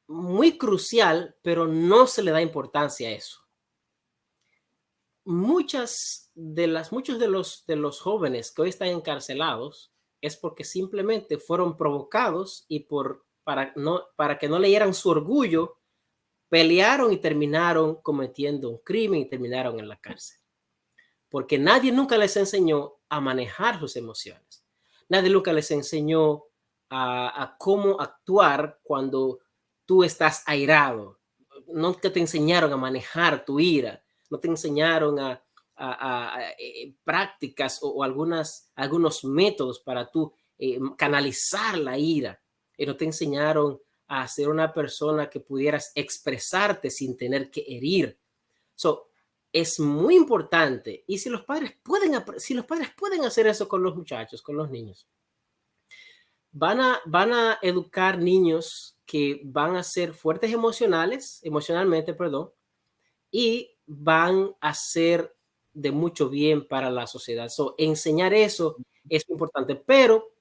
muy crucial, pero no se le da importancia a eso. Muchos de los jóvenes que hoy están encarcelados es porque simplemente fueron provocados y para que no leyeran su orgullo, pelearon y terminaron cometiendo un crimen y terminaron en la cárcel. Porque nadie nunca les enseñó a manejar sus emociones. Nadie nunca les enseñó a cómo actuar cuando tú estás airado. Nunca te enseñaron a manejar tu ira. No te enseñaron a prácticas o algunos métodos para tú canalizar la ira. No te enseñaron a ser una persona que pudieras expresarte sin tener que herir. Es muy importante. Y si los padres pueden hacer eso con los muchachos, con los niños, van a educar niños que van a ser fuertes emocionalmente, y van a ser de mucho bien para la sociedad. Enseñar eso es importante, pero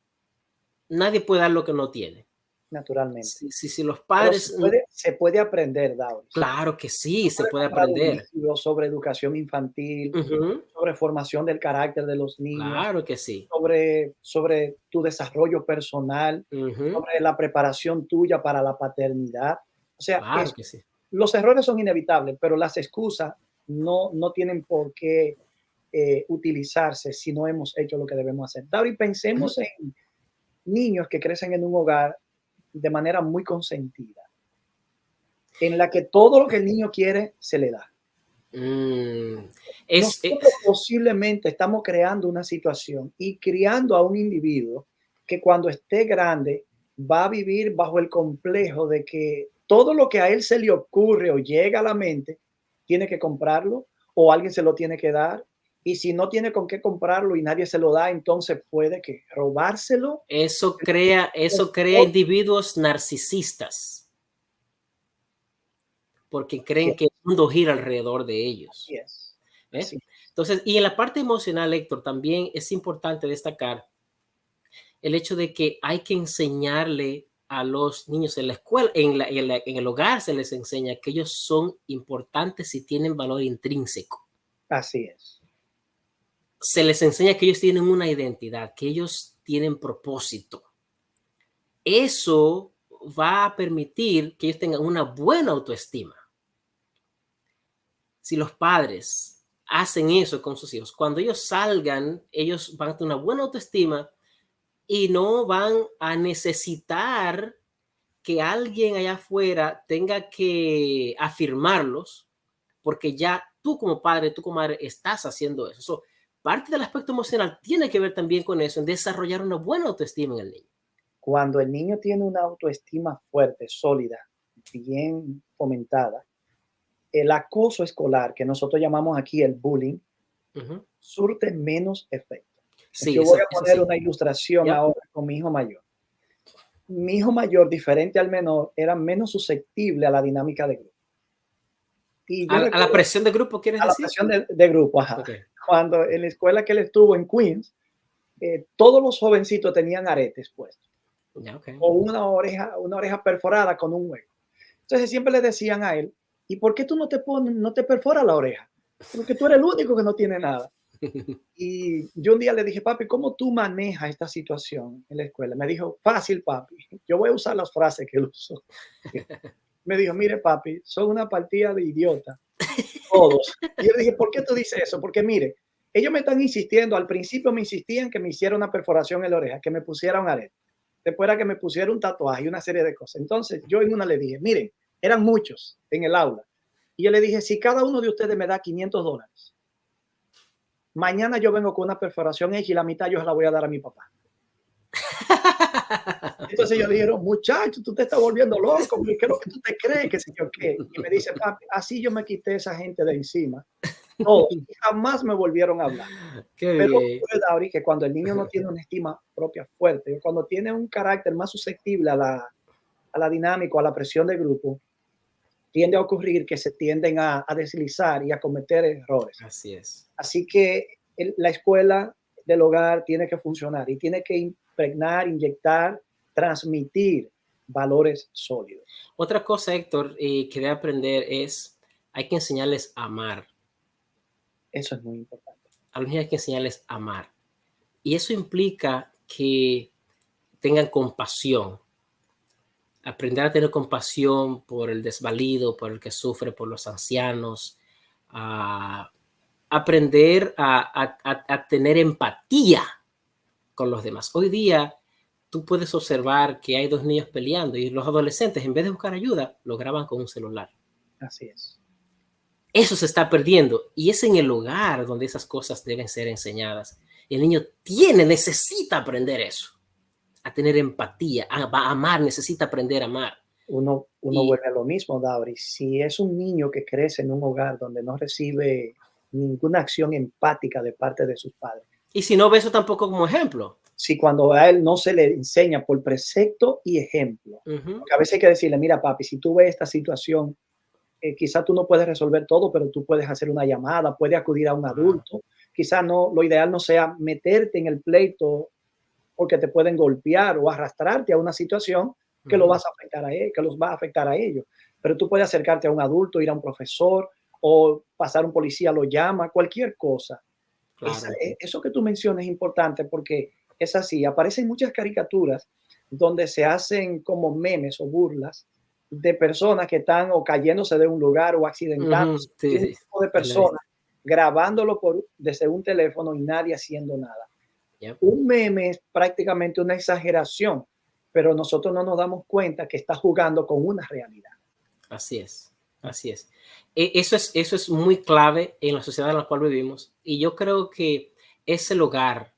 nadie puede dar lo que no tiene. Naturalmente. Si los padres... Se puede aprender, Dauris. Claro que sí, se puede aprender. Sobre educación infantil, sobre formación del carácter de los niños. Claro que sí. Sobre tu desarrollo personal, sobre la preparación tuya para la paternidad. O sea, claro que sí. Los errores son inevitables, pero las excusas no tienen por qué utilizarse si no hemos hecho lo que debemos hacer. Dauris, pensemos en niños que crecen en un hogar de manera muy consentida, en la que todo lo que el niño quiere se le da. Nosotros posiblemente estamos creando una situación y criando a un individuo que cuando esté grande va a vivir bajo el complejo de que todo lo que a él se le ocurre o llega a la mente, tiene que comprarlo o alguien se lo tiene que dar. Y si no tiene con qué comprarlo y nadie se lo da, entonces puede que robárselo. Eso crea individuos narcisistas. Porque creen que el mundo gira alrededor de ellos. Entonces, y en la parte emocional, Héctor, también es importante destacar el hecho de que hay que enseñarle a los niños en la escuela, en el hogar se les enseña que ellos son importantes y tienen valor intrínseco. Así es. Se les enseña que ellos tienen una identidad, que ellos tienen propósito. Eso va a permitir que ellos tengan una buena autoestima. Si los padres hacen eso con sus hijos, cuando ellos salgan, ellos van a tener una buena autoestima y no van a necesitar que alguien allá afuera tenga que afirmarlos, porque ya tú como padre, tú como madre estás haciendo eso. Parte del aspecto emocional tiene que ver también con eso, en desarrollar una buena autoestima en el niño. Cuando el niño tiene una autoestima fuerte, sólida, bien fomentada, el acoso escolar, que nosotros llamamos aquí el bullying, surte menos efecto. Sí, yo voy a poner una ilustración ahora con mi hijo mayor. Mi hijo mayor, diferente al menor, era menos susceptible a la dinámica de grupo. ¿A la presión de grupo quieres decir? A la presión de grupo, ajá. Okay. Cuando en la escuela que él estuvo en Queens, todos los jovencitos tenían aretes puestos. Okay. O una oreja perforada con un hueco. Entonces siempre le decían a él, ¿y por qué tú no te perforas la oreja? Porque tú eres el único que no tiene nada. Y yo un día le dije, papi, ¿cómo tú manejas esta situación en la escuela? Me dijo, fácil, papi. Yo voy a usar las frases que él usó. Me dijo, mire, papi, son una partida de idiotas. Todos. Y yo le dije, ¿por qué tú dices eso? Porque mire, ellos me están insistiendo, al principio me insistían que me hiciera una perforación en la oreja, que me pusiera un arete. Después era que me pusiera un tatuaje y una serie de cosas. Entonces yo en una le dije, miren, Eran muchos en el aula. Y yo le dije, si cada uno de ustedes me da $500, mañana yo vengo con una perforación hecha y la mitad yo se la voy a dar a mi papá. Entonces ellos dijeron, muchacho, tú te estás volviendo loco, ¿qué es lo que tú te crees? ¿Qué sé yo qué? Y me dice, papi, así yo me quité esa gente de encima. Todos, y jamás me volvieron a hablar. Qué Pero bien. ocurre, Dauri, que cuando el niño no tiene una estima propia fuerte, cuando tiene un carácter más susceptible a la dinámica, a la presión del grupo, tiende a ocurrir que se tienden a deslizar y a cometer errores. Así es. Así que la escuela del hogar tiene que funcionar y tiene que impregnar, inyectar, transmitir valores sólidos. Otra cosa, Héctor, que debe aprender es, hay que enseñarles a amar. Eso es muy importante. A los niños hay que enseñarles a amar. Y eso implica que tengan compasión. Aprender a tener compasión por el desvalido, por el que sufre, por los ancianos. Aprender a tener empatía con los demás. Hoy día tú puedes observar que hay dos niños peleando y los adolescentes, en vez de buscar ayuda, lo graban con un celular. Así es. Eso se está perdiendo y es en el hogar donde esas cosas deben ser enseñadas. El niño necesita aprender eso, a tener empatía, a amar, necesita aprender a amar. Uno vuelve a lo mismo, Dauri. Si es un niño que crece en un hogar donde no recibe ninguna acción empática de parte de sus padres. Y si no ve eso tampoco como ejemplo. Si cuando a él no se le enseña por precepto y ejemplo. Porque a veces hay que decirle, mira, papi, si tú ves esta situación, quizás tú no puedes resolver todo, pero tú puedes hacer una llamada, puedes acudir a un adulto. Quizás no, lo ideal no sea meterte en el pleito porque te pueden golpear o arrastrarte a una situación que lo vas a afectar a él, que los va a afectar a ellos. Pero tú puedes acercarte a un adulto, ir a un profesor o pasar un policía, lo llama, cualquier cosa. Claro. Eso que tú mencionas es importante porque es así. Aparecen muchas caricaturas donde se hacen como memes o burlas de personas que están o cayéndose de un lugar o accidentándose. Sí, un tipo de personas grabándolo desde un teléfono y nadie haciendo nada. Yep. Un meme es prácticamente una exageración, pero nosotros no nos damos cuenta que está jugando con una realidad. Así es, así es. Eso es muy clave en la sociedad en la cual vivimos y yo creo que es el hogar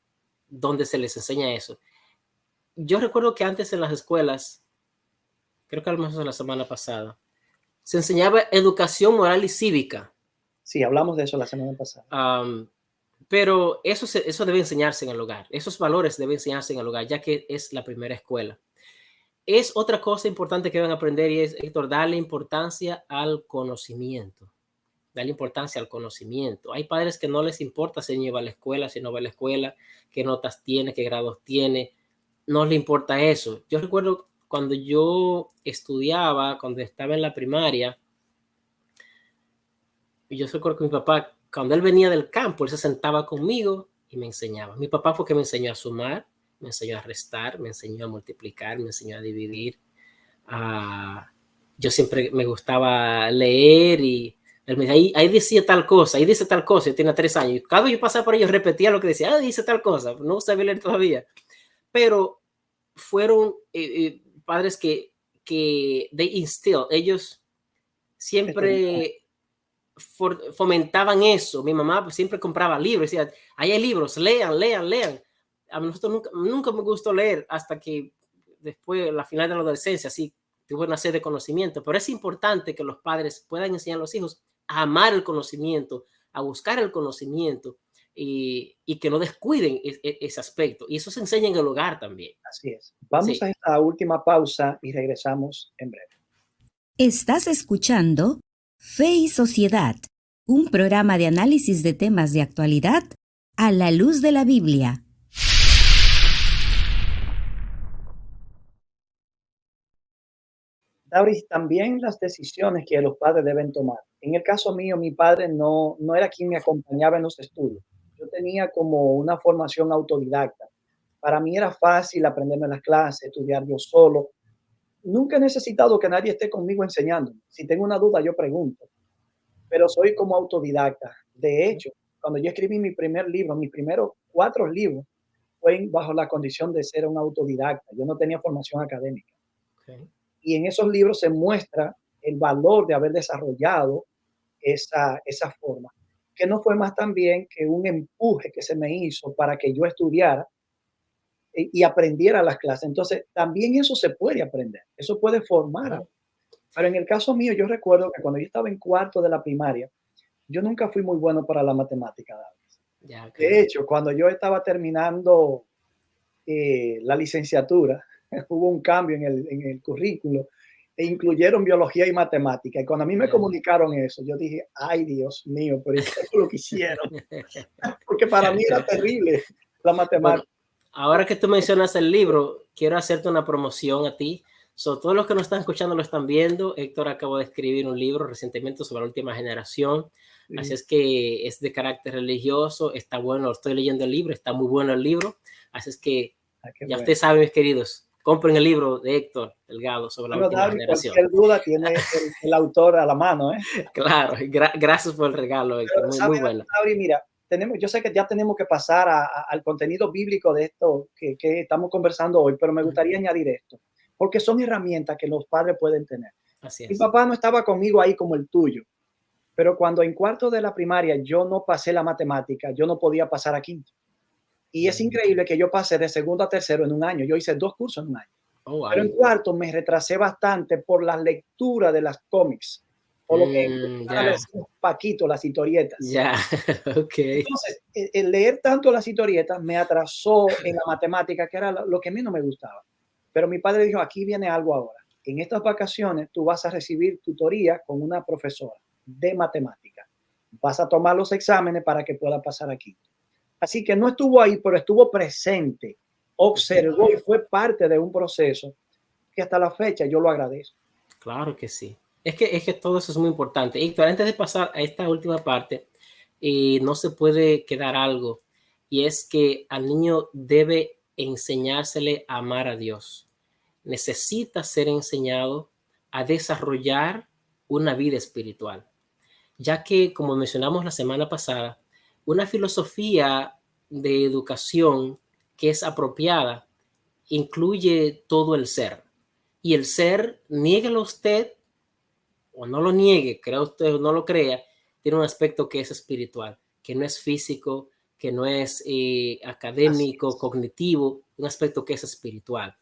donde se les enseña eso. Yo recuerdo que antes en las escuelas, creo que al menos la semana pasada, se enseñaba educación moral y cívica. Sí, hablamos de eso la semana pasada. Pero eso debe enseñarse en el hogar. Esos valores deben enseñarse en el hogar, ya que es la primera escuela. Es otra cosa importante que deben aprender y es, Héctor, darle importancia al conocimiento. Darle importancia al conocimiento. Hay padres que no les importa si el niño va a la escuela, si no va a la escuela, qué notas tiene, qué grados tiene. No le importa eso. Yo recuerdo cuando yo estudiaba, cuando estaba en la primaria, yo recuerdo que mi papá, cuando él venía del campo, él se sentaba conmigo y me enseñaba. Mi papá fue que me enseñó a sumar, me enseñó a restar, me enseñó a multiplicar, me enseñó a dividir. Yo siempre me gustaba leer y él me decía, ahí decía tal cosa, ahí dice tal cosa. Yo tenía 3 años y cada vez yo pasaba por ellos repetía lo que decía, dice tal cosa, no sabía leer todavía. Pero fueron padres que they instill, ellos siempre fomentaban eso. Mi mamá siempre compraba libros, decía, ahí hay libros, lean. A nosotros nunca me gustó leer hasta que después, la final de la adolescencia, sí, tuve una serie de conocimiento, pero es importante que los padres puedan enseñar a los hijos a amar el conocimiento, a buscar el conocimiento y que no descuiden ese aspecto. Y eso se enseña en el hogar también. Así es. Vamos a esta última pausa y regresamos en breve. Estás escuchando Fe y Sociedad, un programa de análisis de temas de actualidad a la luz de la Biblia. Dauri, también las decisiones que los padres deben tomar. En el caso mío, mi padre no era quien me acompañaba en los estudios. Yo tenía como una formación autodidacta. Para mí era fácil aprenderme las clases, estudiar yo solo. Nunca he necesitado que nadie esté conmigo enseñando. Si tengo una duda, yo pregunto. Pero soy como autodidacta. De hecho, cuando yo escribí mi primer libro, mis primeros 4 libros, fue bajo la condición de ser un autodidacta. Yo no tenía formación académica. Okay. Y en esos libros se muestra el valor de haber desarrollado esa forma, que no fue más también que un empuje que se me hizo para que yo estudiara y aprendiera las clases. Entonces, también eso se puede aprender, eso puede formar. Ajá. Pero en el caso mío, yo recuerdo que cuando yo estaba en cuarto de la primaria, yo nunca fui muy bueno para la matemática, David. Ya, ok. De hecho, cuando yo estaba terminando la licenciatura, hubo un cambio en el currículo e incluyeron biología y matemática. Y cuando a mí me Ya. comunicaron eso, yo dije, ay, Dios mío, pero ¿y qué fue lo que hicieron? Porque para mí era terrible la Bueno, matemática. ahora que tú mencionas el libro, quiero hacerte una promoción a ti. Todos los que nos están escuchando lo están viendo. Héctor acabó de escribir un libro recientemente sobre la última generación. Así Sí. es que es de carácter religioso. Está bueno, estoy leyendo el libro, está muy bueno el libro. Así es que Ah, qué ya bueno. ustedes saben, mis queridos, compren el libro de Héctor Delgado sobre la Bueno, última David, generación. cualquier duda tiene el autor a la mano, ¿eh? Claro, gracias por el regalo, Héctor. Pero, Muy, muy ¿sabes, bueno. David? Mira, yo sé que ya tenemos que pasar al contenido bíblico de esto que estamos conversando hoy, pero me gustaría añadir esto, porque son herramientas que los padres pueden tener. Así Mi es. papá no estaba conmigo ahí como el tuyo, pero cuando en cuarto de la primaria yo no pasé la matemática, yo no podía pasar a quinto. Y es increíble que yo pasé de segundo a tercero en un año. Yo hice 2 cursos en un año. Oh, wow. Pero en cuarto me retrasé bastante por la lectura de las cómics, o lo que en Dominicana le Ya, decimos Paquito, las historietas. ya, ok. Entonces, el leer tanto las historietas me atrasó en la matemática, que era lo que a mí no me gustaba. Pero mi padre dijo, aquí viene algo ahora. En estas vacaciones tú vas a recibir tutoría con una profesora de matemática. Vas a tomar los exámenes para que pueda pasar aquí. Así que no estuvo ahí, pero estuvo presente, observó y fue parte de un proceso que hasta la fecha yo lo agradezco. Claro que sí. Es que todo eso es muy importante. Héctor, antes de pasar a esta última parte, no se puede quedar algo, y es que al niño debe enseñársele a amar a Dios. Necesita ser enseñado a desarrollar una vida espiritual, ya que, como mencionamos la semana pasada, una filosofía de educación que es apropiada incluye todo el ser. Y el ser, niéguelo usted o no lo niegue, crea usted o no lo crea, tiene un aspecto que es espiritual, que no es físico, que no es Así académico, es. cognitivo, un aspecto que es espiritual.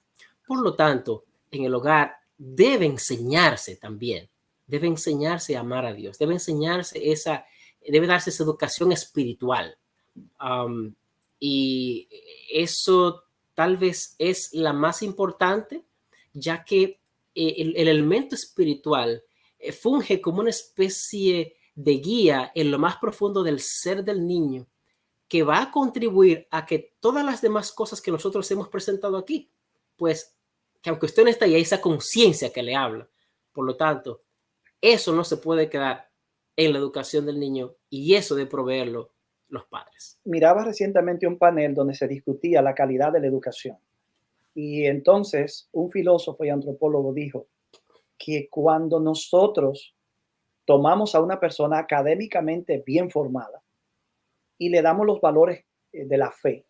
Por lo tanto, en el hogar debe enseñarse también, debe enseñarse a amar a Dios, debe darse esa educación espiritual. Um, y eso tal vez es la más importante, ya que el elemento espiritual funge como una especie de guía en lo más profundo del ser del niño, que va a contribuir a que todas las demás cosas que nosotros hemos presentado aquí, pues que aunque usted no está ahí, hay esa conciencia que le habla. Por lo tanto, eso no se puede quedar en la educación del niño, y eso de proveerlo los padres. Miraba recientemente un panel donde se discutía la calidad de la educación. Y entonces un filósofo y antropólogo dijo que cuando nosotros tomamos a una persona académicamente bien formada y le damos los valores de la fe,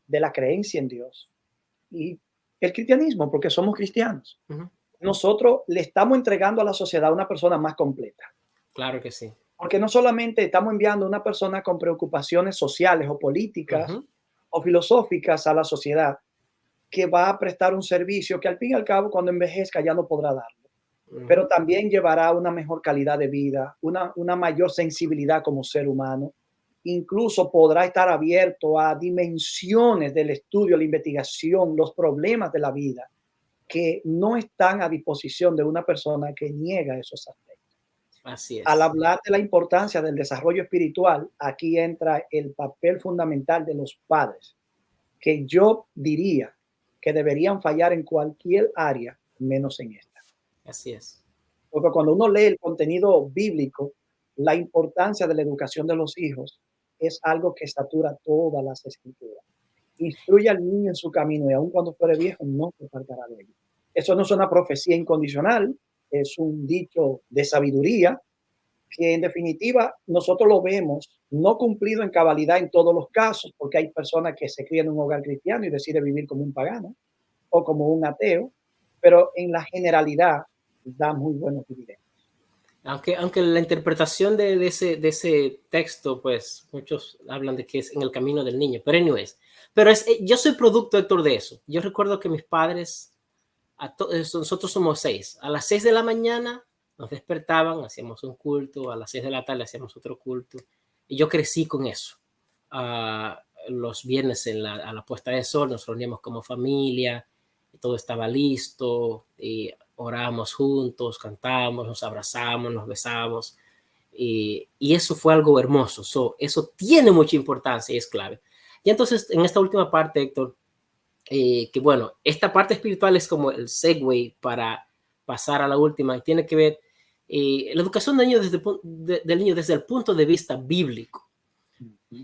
de la creencia en Dios y el cristianismo, porque somos cristianos, Uh-huh. nosotros le estamos entregando a la sociedad una persona más completa. Claro que sí. Porque no solamente estamos enviando a una persona con preocupaciones sociales o políticas Uh-huh. o filosóficas a la sociedad, que va a prestar un servicio que al fin y al cabo cuando envejezca ya no podrá darlo, Uh-huh. pero también llevará una mejor calidad de vida, una mayor sensibilidad como ser humano, incluso podrá estar abierto a dimensiones del estudio, la investigación, los problemas de la vida que no están a disposición de una persona que niega esos aspectos. Así Al es. hablar de la importancia del desarrollo espiritual, aquí entra el papel fundamental de los padres, que yo diría que deberían fallar en cualquier área, menos en esta. Así es. Porque cuando uno lee el contenido bíblico, la importancia de la educación de los hijos es algo que satura todas las escrituras. Instruye al niño en su camino y aun cuando fuere viejo no se apartará de él. Eso no es una profecía incondicional, es un dicho de sabiduría que en definitiva nosotros lo vemos no cumplido en cabalidad en todos los casos, porque hay personas que se crían en un hogar cristiano y deciden vivir como un pagano o como un ateo, pero en la generalidad da muy buenos dividendos. Aunque la interpretación de ese texto, pues muchos hablan de que es en el camino del niño, pero anyways, yo soy producto, Héctor, de eso. Yo recuerdo que mis padres, nosotros somos 6, a las 6 de la mañana nos despertaban, hacíamos un culto, a las 6 de la tarde hacíamos otro culto, y yo crecí con eso. Los viernes a la puesta de sol nos reuníamos como familia, y todo estaba listo, y orábamos juntos, cantábamos, nos abrazamos, nos besamos, y eso fue algo hermoso. Eso tiene mucha importancia y es clave. Y entonces, en esta última parte, Héctor, que bueno, esta parte espiritual es como el segue para pasar a la última, y tiene que ver la educación del niño desde el punto de vista bíblico.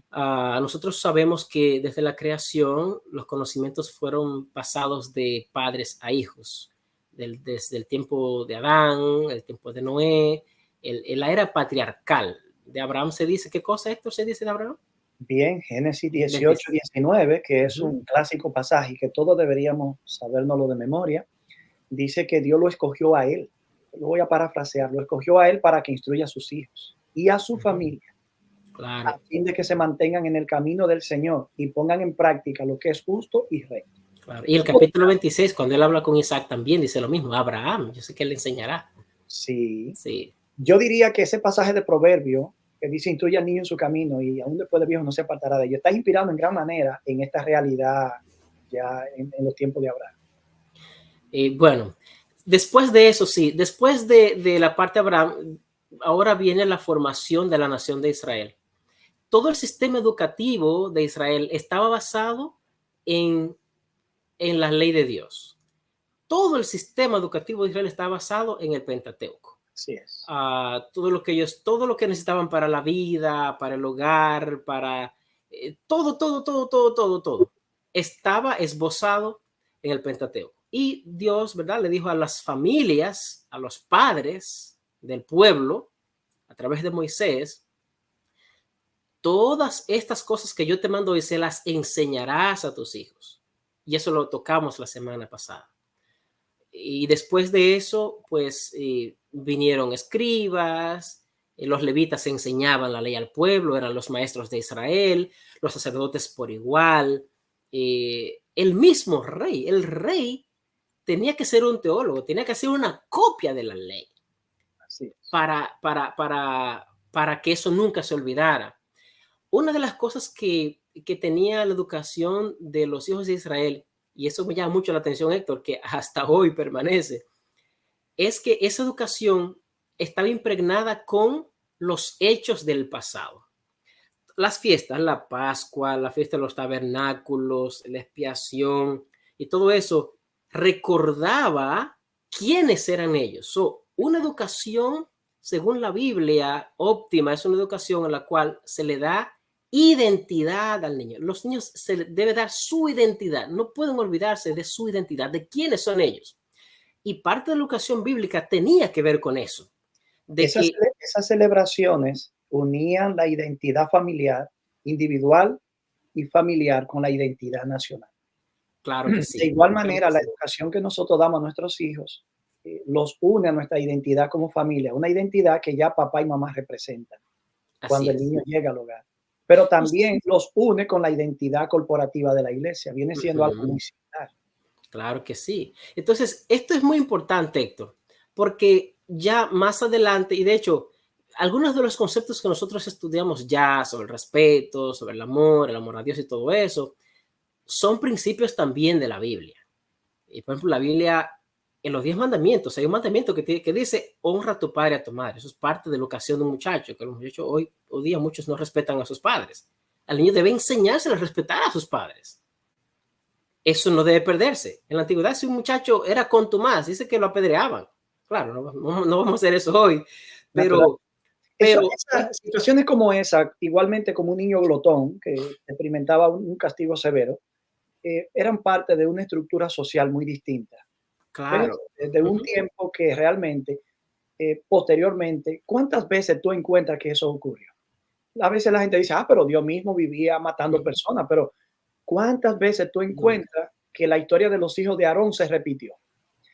Nosotros sabemos que desde la creación los conocimientos fueron pasados de padres a hijos, desde el tiempo de Adán, el tiempo de Noé, la era patriarcal. De Abraham se dice, ¿qué cosa, Héctor, se dice de Abraham? Bien, Génesis 18, 19, que es un clásico pasaje que todos deberíamos sabérnoslo de memoria, dice que Dios lo escogió a él. Lo voy a parafrasear, lo escogió a él para que instruya a sus hijos y a su familia, claro, a fin de que se mantengan en el camino del Señor y pongan en práctica lo que es justo y recto. Claro. Y el capítulo 26, cuando él habla con Isaac, también dice lo mismo. Abraham, yo sé que él le enseñará. Sí. Sí. Yo diría que ese pasaje de Proverbio que dice instruye al niño en su camino y aún después de viejo no se apartará de ello, está inspirado en gran manera en esta realidad ya en los tiempos de Abraham. Bueno, después de eso, sí, después de la parte de Abraham, ahora viene la formación de la nación de Israel. Todo el sistema educativo de Israel estaba basado en la ley de Dios. Todo el sistema educativo de Israel estaba basado en el Pentateuco. Así es. Todo lo que necesitaban para la vida, para el hogar, para todo estaba esbozado en el Pentateuco. Y Dios, ¿verdad?, le dijo a las familias, a los padres del pueblo, a través de Moisés, todas estas cosas que yo te mando hoy se las enseñarás a tus hijos. Y eso lo tocamos la semana pasada. Y después de eso, pues vinieron escribas, los levitas enseñaban la ley al pueblo, eran los maestros de Israel, los sacerdotes por igual. El mismo rey, el rey tenía que ser un teólogo, tenía que hacer una copia de la ley. Así es. Para que eso nunca se olvidara. Una de las cosas que tenía la educación de los hijos de Israel, y eso me llama mucho la atención, Héctor, que hasta hoy permanece, es que esa educación estaba impregnada con los hechos del pasado. Las fiestas, la Pascua, la fiesta de los tabernáculos, la expiación y todo eso recordaba quiénes eran ellos. Una educación, según la Biblia, óptima es una educación en la cual se le da identidad al niño. Los niños se les debe dar su identidad, no pueden olvidarse de su identidad, de quiénes son ellos. Y parte de la educación bíblica tenía que ver con eso. Esas celebraciones unían la identidad familiar, individual y familiar con la identidad nacional. Claro que sí. De igual manera, la educación que nosotros damos a nuestros hijos los une a nuestra identidad como familia, una identidad que ya papá y mamá representan cuando el niño llega al hogar. Pero también los une con la identidad corporativa de la iglesia. Viene siendo algo muy similar. Claro que sí. Entonces, esto es muy importante, Héctor, porque ya más adelante, y de hecho, algunos de los conceptos que nosotros estudiamos ya sobre el respeto, sobre el amor a Dios y todo eso, son principios también de la Biblia. Y por ejemplo, la Biblia, en los 10 mandamientos, hay un mandamiento que dice, honra a tu padre y a tu madre. Eso es parte de la educación de un muchacho, que los muchachos hoy día muchos no respetan a sus padres. Al niño debe enseñarse a respetar a sus padres. Eso no debe perderse. En la antigüedad, si un muchacho era contumaz, dice que lo apedreaban. Claro, no vamos a hacer eso hoy, pero situaciones como esa, igualmente como un niño glotón que experimentaba un castigo severo, eran parte de una estructura social muy distinta. Claro. Desde un tiempo que realmente, posteriormente, ¿cuántas veces tú encuentras que eso ocurrió? A veces la gente dice, pero Dios mismo vivía matando personas, pero ¿cuántas veces tú encuentras que la historia de los hijos de Aarón se repitió?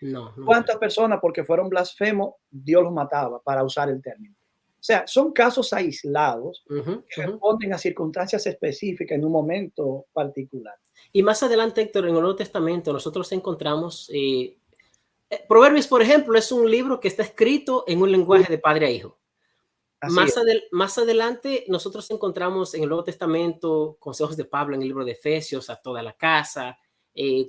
No, nunca. ¿Cuántas personas porque fueron blasfemos Dios los mataba, para usar el término? O sea, son casos aislados Ujú, que ujú. responden a circunstancias específicas en un momento particular. Y más adelante, Héctor, en el Nuevo Testamento nosotros encontramos Proverbios, por ejemplo, es un libro que está escrito en un lenguaje de padre a hijo. Así es. Más adelante nosotros encontramos en el Nuevo Testamento consejos de Pablo en el libro de Efesios a toda la casa,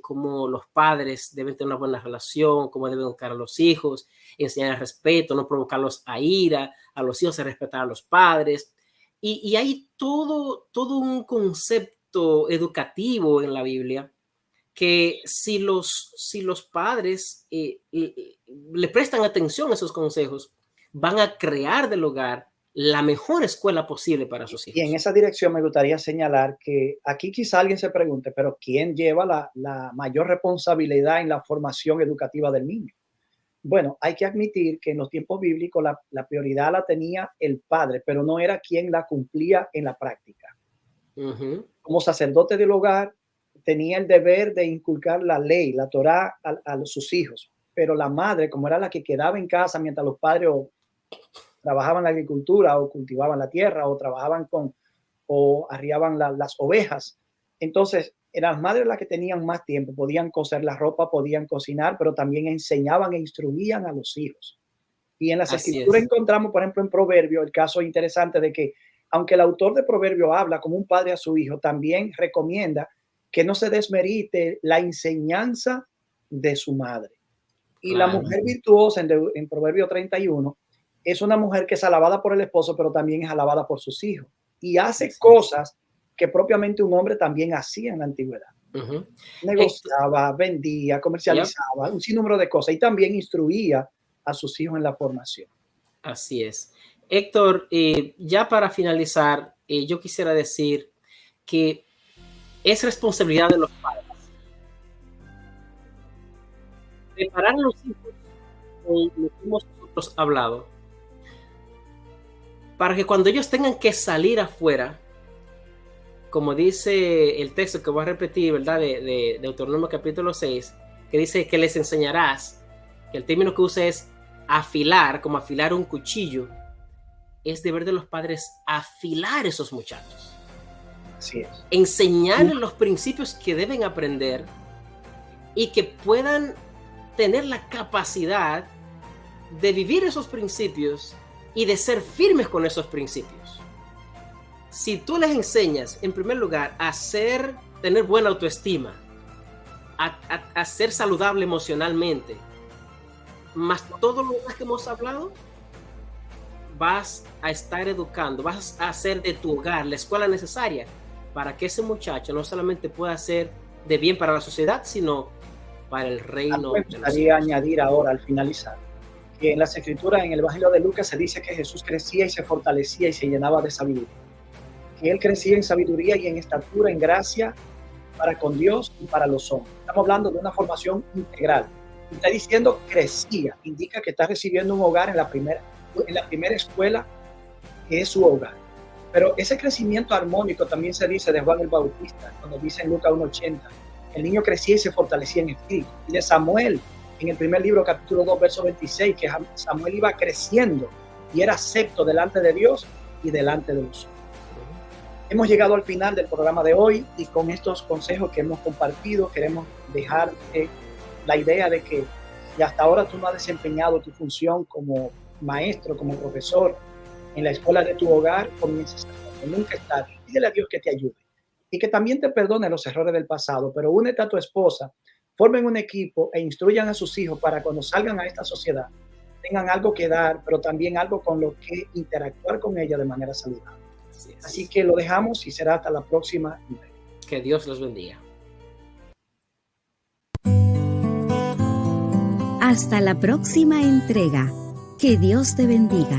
cómo los padres deben tener una buena relación, cómo deben educar a los hijos, enseñar el respeto, no provocarlos a ira, a los hijos a respetar a los padres. Y hay todo un concepto educativo en la Biblia que si los padres le prestan atención a esos consejos, van a crear del hogar la mejor escuela posible para sus Y en hijos. esa dirección me gustaría señalar que aquí quizá alguien se pregunte, pero ¿quién lleva la mayor responsabilidad en la formación educativa del niño? Bueno, hay que admitir que en los tiempos bíblicos la prioridad la tenía el padre, pero no era quien la cumplía en la práctica. Ujú. Como sacerdote del hogar, tenía el deber de inculcar la ley, la Torá a sus hijos, pero la madre, como era la que quedaba en casa mientras los padres trabajaban en la agricultura o cultivaban la tierra o trabajaban o arriaban las ovejas. Entonces, eran las madres las que tenían más tiempo, podían coser la ropa, podían cocinar, pero también enseñaban e instruían a los hijos. Y en las Así escrituras es. encontramos, por ejemplo, en Proverbio, el caso interesante de que, aunque el autor de Proverbio habla como un padre a su hijo, también recomienda que no se desmerite la enseñanza de su madre. Y la Claro. mujer virtuosa en Proverbio 31 es una mujer que es alabada por el esposo, pero también es alabada por sus hijos. Y hace Así es. cosas que propiamente un hombre también hacía en la antigüedad. Ujú. Héctor, Negociaba, vendía, yep, comercializaba, un sinnúmero de cosas. Y también instruía a sus hijos en la formación. así es. Héctor, ya para finalizar, yo quisiera decir que es responsabilidad de los padres preparar a los hijos con lo que hemos nosotros hablado para que cuando ellos tengan que salir afuera, como dice el texto que voy a repetir, ¿verdad? De Deuteronomio capítulo 6, que dice que les enseñarás, que el término que usa es afilar, como afilar un cuchillo, es deber de los padres afilar esos muchachos. Así es. Enseñarles los principios que deben aprender y que puedan tener la capacidad de vivir esos principios y de ser firmes con esos principios. Si tú les enseñas, en primer lugar, a tener buena autoestima, a ser saludable emocionalmente, más todo lo demás que hemos hablado, vas a estar educando, vas a hacer de tu hogar la escuela necesaria para que ese muchacho no solamente pueda ser de bien para la sociedad, sino para el reino. Me gustaría añadir ahora, al finalizar, que en las escrituras, en el Evangelio de Lucas, se dice que Jesús crecía y se fortalecía y se llenaba de sabiduría. Que él crecía en sabiduría y en estatura, en gracia, para con Dios y para los hombres. Estamos hablando de una formación integral. Está diciendo crecía, indica que está recibiendo un hogar en la primera escuela, que es su hogar. Pero ese crecimiento armónico también se dice de Juan el Bautista, cuando dice en Lucas 1:80, el niño crecía y se fortalecía en espíritu. Y de Samuel, en el primer libro, capítulo 2, verso 26, que Samuel iba creciendo y era acepto delante de Dios y delante de los hombres. Hemos llegado al final del programa de hoy y con estos consejos que hemos compartido queremos dejar la idea de que si hasta ahora tú no has desempeñado tu función como maestro, como profesor en la escuela de tu hogar, comiences a hacerlo. Nunca es tarde. Pídele a Dios que te ayude y que también te perdone los errores del pasado, pero únete a tu esposa, formen un equipo e instruyan a sus hijos para cuando salgan a esta sociedad tengan algo que dar, pero también algo con lo que interactuar con ella de manera saludable. Así que lo dejamos y será hasta la próxima. Que Dios los bendiga. Hasta la próxima entrega. Que Dios te bendiga.